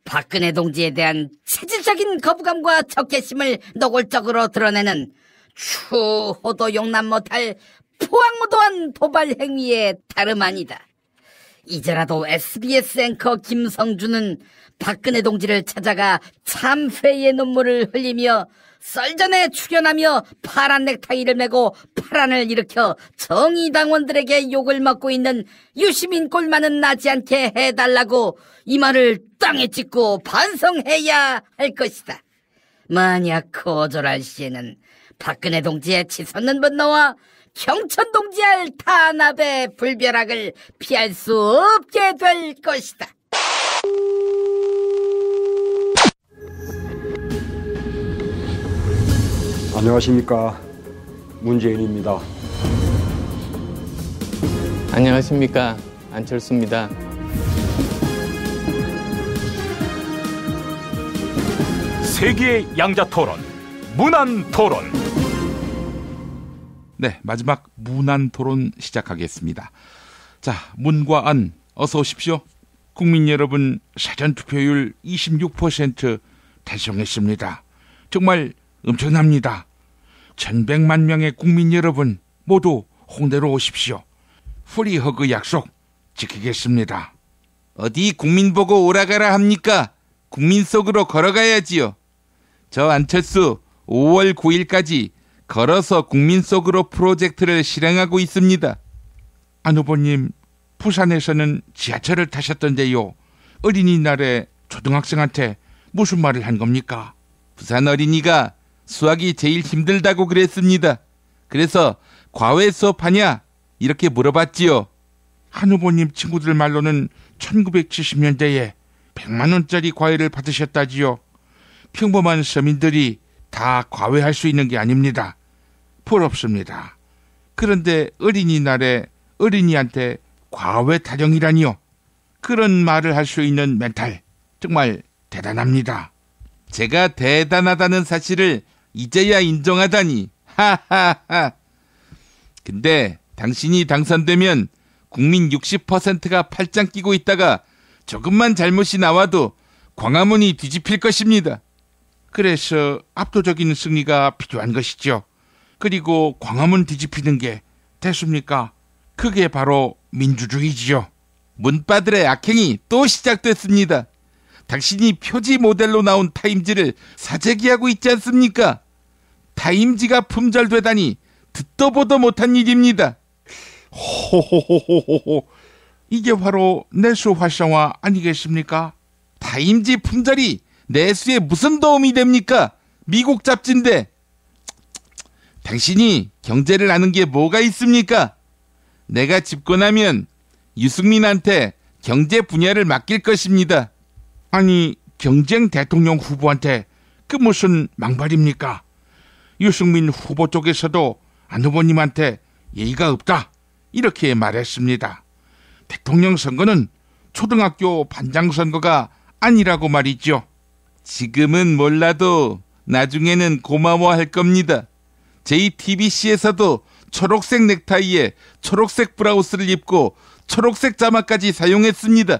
박근혜 동지에 대한 체질적인 거부감과 적개심을 노골적으로 드러내는 추호도 용납 못할 포악무도한 도발 행위에 다름 아니다. 이제라도 SBS 앵커 김성주는 박근혜 동지를 찾아가 참회의 눈물을 흘리며 썰전에 출연하며 파란 넥타이를 메고 파란을 일으켜 정의당원들에게 욕을 먹고 있는 유시민 꼴만은 나지 않게 해달라고 이 말을 땅에 찍고 반성해야 할 것이다. 만약 거절할 시에는 박근혜 동지의 치솟는 분노와 경천 동지할 탄압의 불벼락을 피할 수 없게 될 것이다. 안녕하십니까, 문재인입니다. 안녕하십니까, 안철수입니다. 세계의 양자토론, 문안토론. 네, 마지막 문안토론 시작하겠습니다. 자, 문과 안 어서 오십시오. 국민 여러분, 사전투표율 26% 달성했습니다. 정말 엄청납니다. 1100만 명의 국민 여러분 모두 홍대로 오십시오. 프리허그 약속 지키겠습니다. 어디 국민 보고 오라가라 합니까? 국민 속으로 걸어가야지요. 저 안철수 5월 9일까지 걸어서 국민 속으로 프로젝트를 실행하고 있습니다. 안 후보님, 부산에서는 지하철을 타셨던데요. 어린이날에 초등학생한테 무슨 말을 한 겁니까? 부산 어린이가 수학이 제일 힘들다고 그랬습니다. 그래서 과외 수업하냐? 이렇게 물어봤지요. 한 후보님 친구들 말로는 1970년대에 100만 원짜리 과외를 받으셨다지요. 평범한 서민들이 다 과외할 수 있는 게 아닙니다. 부럽습니다. 그런데 어린이날에 어린이한테 과외 타령이라니요. 그런 말을 할 수 있는 멘탈 정말 대단합니다. 제가 대단하다는 사실을 이제야 인정하다니. 하하하. 근데 당신이 당선되면 국민 60%가 팔짱 끼고 있다가 조금만 잘못이 나와도 광화문이 뒤집힐 것입니다. 그래서 압도적인 승리가 필요한 것이죠. 그리고 광화문 뒤집히는 게 됐습니까? 그게 바로 민주주의지요. 문바들의 악행이 또 시작됐습니다. 당신이 표지 모델로 나온 타임지를 사재기하고 있지 않습니까? 타임지가 품절되다니 듣도 보도 못한 일입니다. 호호호호호호. 이게 바로 내수 활성화 아니겠습니까? 타임지 품절이 내수에 무슨 도움이 됩니까? 미국 잡지인데. 당신이 경제를 아는 게 뭐가 있습니까? 내가 집권하면 유승민한테 경제 분야를 맡길 것입니다. 아니, 경쟁 대통령 후보한테 그 무슨 망발입니까? 유승민 후보 쪽에서도 안 후보님한테 예의가 없다 이렇게 말했습니다. 대통령 선거는 초등학교 반장 선거가 아니라고 말이죠. 지금은 몰라도 나중에는 고마워할 겁니다. JTBC에서도 초록색 넥타이에 초록색 브라우스를 입고 초록색 자막까지 사용했습니다.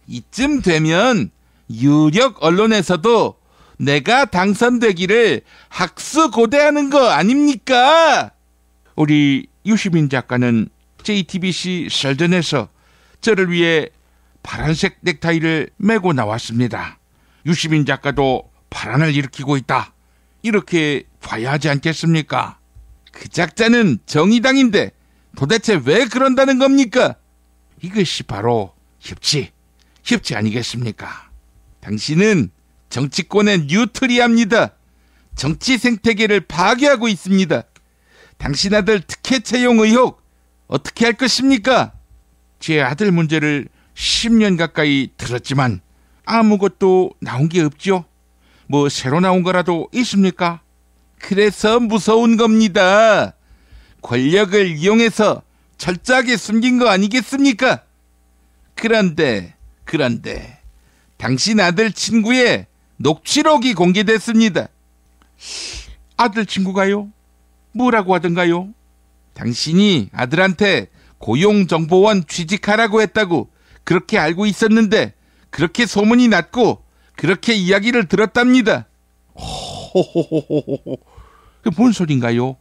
이쯤 되면 유력 언론에서도 내가 당선되기를 학수고대하는 거 아닙니까? 우리 유시민 작가는 JTBC 셀전에서 저를 위해 파란색 넥타이를 메고 나왔습니다. 유시민 작가도 파란을 일으키고 있다. 이렇게 봐야 하지 않겠습니까? 그 작자는 정의당인데 도대체 왜 그런다는 겁니까? 이것이 바로 협치 아니겠습니까? 당신은 정치권의 뉴트리아입니다. 정치 생태계를 파괴하고 있습니다. 당신 아들 특혜 채용 의혹 어떻게 할 것입니까? 제 아들 문제를 10년 가까이 들었지만 아무것도 나온 게 없죠. 뭐 새로 나온 거라도 있습니까? 그래서 무서운 겁니다. 권력을 이용해서 철저하게 숨긴 거 아니겠습니까? 그런데 당신 아들 친구의 녹취록이 공개됐습니다. 아들 친구가요? 뭐라고 하던가요? 당신이 아들한테 고용정보원 취직하라고 했다고 그렇게 알고 있었는데 그렇게 소문이 났고 그렇게 이야기를 들었답니다. 호호호호호. 그 뭔 소린가요?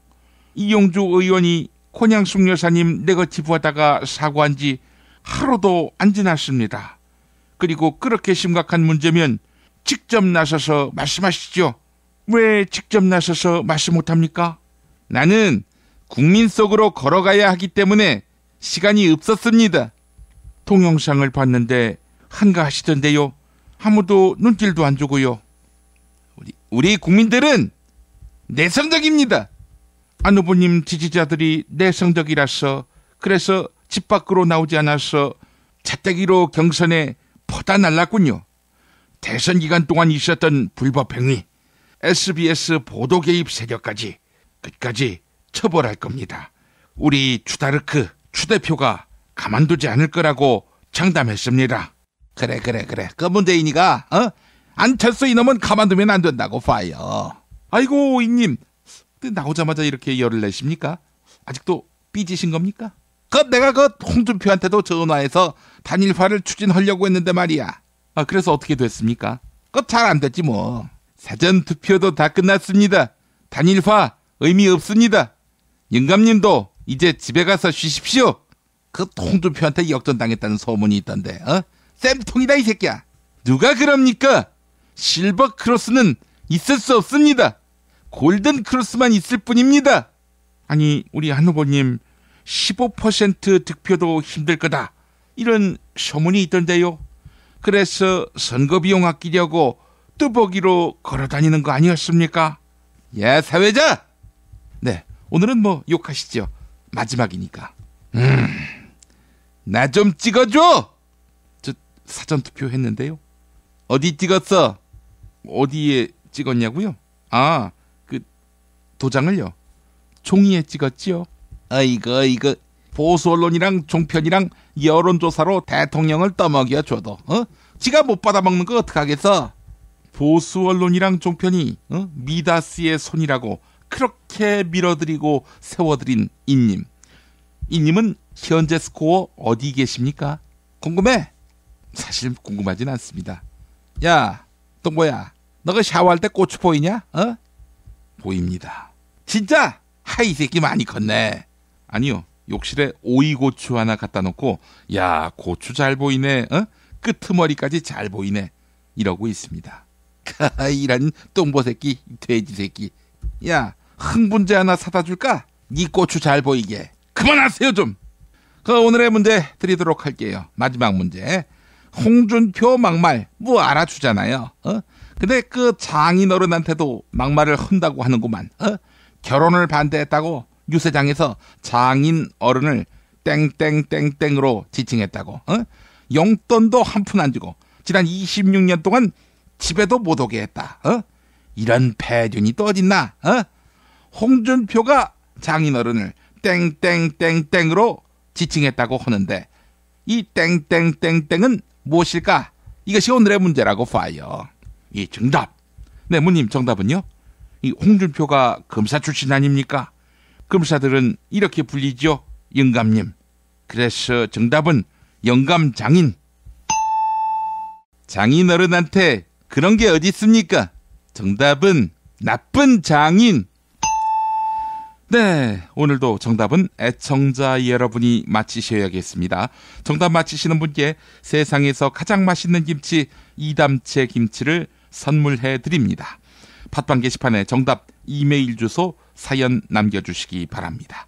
이용주 의원이 권양숙 여사님 네거티브 하다가 사과한 지 하루도 안 지났습니다. 그리고 그렇게 심각한 문제면 직접 나서서 말씀하시죠. 왜 직접 나서서 말씀 못합니까? 나는 국민 속으로 걸어가야 하기 때문에 시간이 없었습니다. 동영상을 봤는데 한가하시던데요. 아무도 눈길도 안 주고요. 우리 국민들은 내성적입니다. 안 후보님 지지자들이 내성적이라서 그래서 집 밖으로 나오지 않아서 잣대기로 경선에 퍼다 날랐군요. 대선 기간 동안 있었던 불법 행위, SBS 보도 개입 세력까지 끝까지 처벌할 겁니다. 우리 추다르크 추 대표가 가만두지 않을 거라고 장담했습니다. 그래. 그 문재인이가 안철수 이놈은 가만두면 안 된다고 봐요. 아이고 이님 나오자마자 이렇게 열을 내십니까? 아직도 삐지신 겁니까? 내가 홍준표한테도 전화해서 단일화를 추진하려고 했는데 말이야. 그래서 어떻게 됐습니까? 잘 안 됐지 뭐. 사전 투표도 다 끝났습니다. 단일화 의미 없습니다. 영감님도 이제 집에 가서 쉬십시오. 홍준표한테 역전당했다는 소문이 있던데. 쌤통이다 이 새끼야. 누가 그럽니까? 실버 크로스는 있을 수 없습니다. 골든 크로스만 있을 뿐입니다. 아니 우리 한 후보님 15% 득표도 힘들 거다 이런 소문이 있던데요. 그래서 선거비용 아끼려고 뚜벅이로 걸어다니는 거 아니었습니까? 야 사회자! 네 오늘은 뭐 욕하시죠. 마지막이니까. 나 좀 찍어줘! 저 사전투표 했는데요. 어디 찍었어? 어디에 찍었냐고요? 그 도장을요. 종이에 찍었지요. 이거 보수 언론이랑 종편이랑 여론조사로 대통령을 떠먹여줘도 지가 못 받아먹는 거 어떡하겠어? 보수 언론이랑 종편이 미다스의 손이라고 그렇게 밀어드리고 세워드린 이님. 이님은 현재 스코어 어디 계십니까? 궁금해? 사실 궁금하진 않습니다. 야, 똥보야, 너가 샤워할 때 고추 보이냐? 보입니다. 진짜? 하이 새끼 많이 컸네. 아니요, 욕실에 오이고추 하나 갖다 놓고 야, 고추 잘 보이네. 끄트머리까지 잘 보이네. 이러고 있습니다. 이런 똥보 새끼, 돼지 새끼. 야, 흥분제 하나 사다 줄까? 니 고추 잘 보이게. 그만하세요 좀. 오늘의 문제 드리도록 할게요. 마지막 문제. 홍준표 막말 뭐 알아주잖아요. 근데 그 장인어른한테도 막말을 한다고 하는구만. 결혼을 반대했다고 유세장에서 장인어른을 땡땡땡땡으로 지칭했다고. 용돈도 한 푼 안 주고 지난 26년 동안 집에도 못 오게 했다. 이런 패륜이 또 어딨나? 홍준표가 장인어른을 땡땡땡땡으로 지칭했다고 하는데 이 땡땡땡땡은 무엇일까? 이것이 오늘의 문제라고 봐요. 이 정답. 네, 문님 정답은요? 이 홍준표가 검사 출신 아닙니까? 검사들은 이렇게 불리죠. 영감님. 그래서 정답은 영감장인. 장인어른한테 그런 게 어디 있습니까? 정답은 나쁜 장인. 네, 오늘도 정답은 애청자 여러분이 맞히셔야겠습니다. 정답 맞히시는 분께 세상에서 가장 맛있는 김치 이담채 김치를 선물해 드립니다. 팟빵 게시판에 정답 이메일 주소 사연 남겨주시기 바랍니다.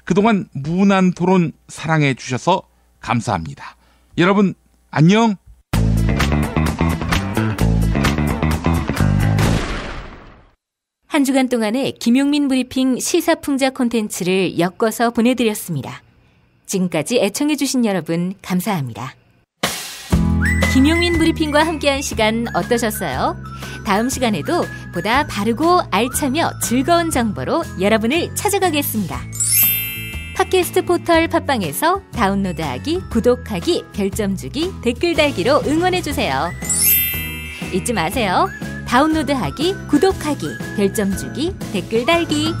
그동안 무난 토론 사랑해 주셔서 감사합니다. 여러분 안녕. 한 주간 동안의 김용민 브리핑 시사풍자 콘텐츠를 엮어서 보내드렸습니다. 지금까지 애청해주신 여러분 감사합니다. 김용민 브리핑과 함께한 시간 어떠셨어요? 다음 시간에도 보다 바르고 알차며 즐거운 정보로 여러분을 찾아가겠습니다. 팟캐스트 포털 팟빵에서 다운로드하기, 구독하기, 별점 주기, 댓글 달기로 응원해주세요. 잊지 마세요. 다운로드하기, 구독하기, 별점 주기, 댓글 달기.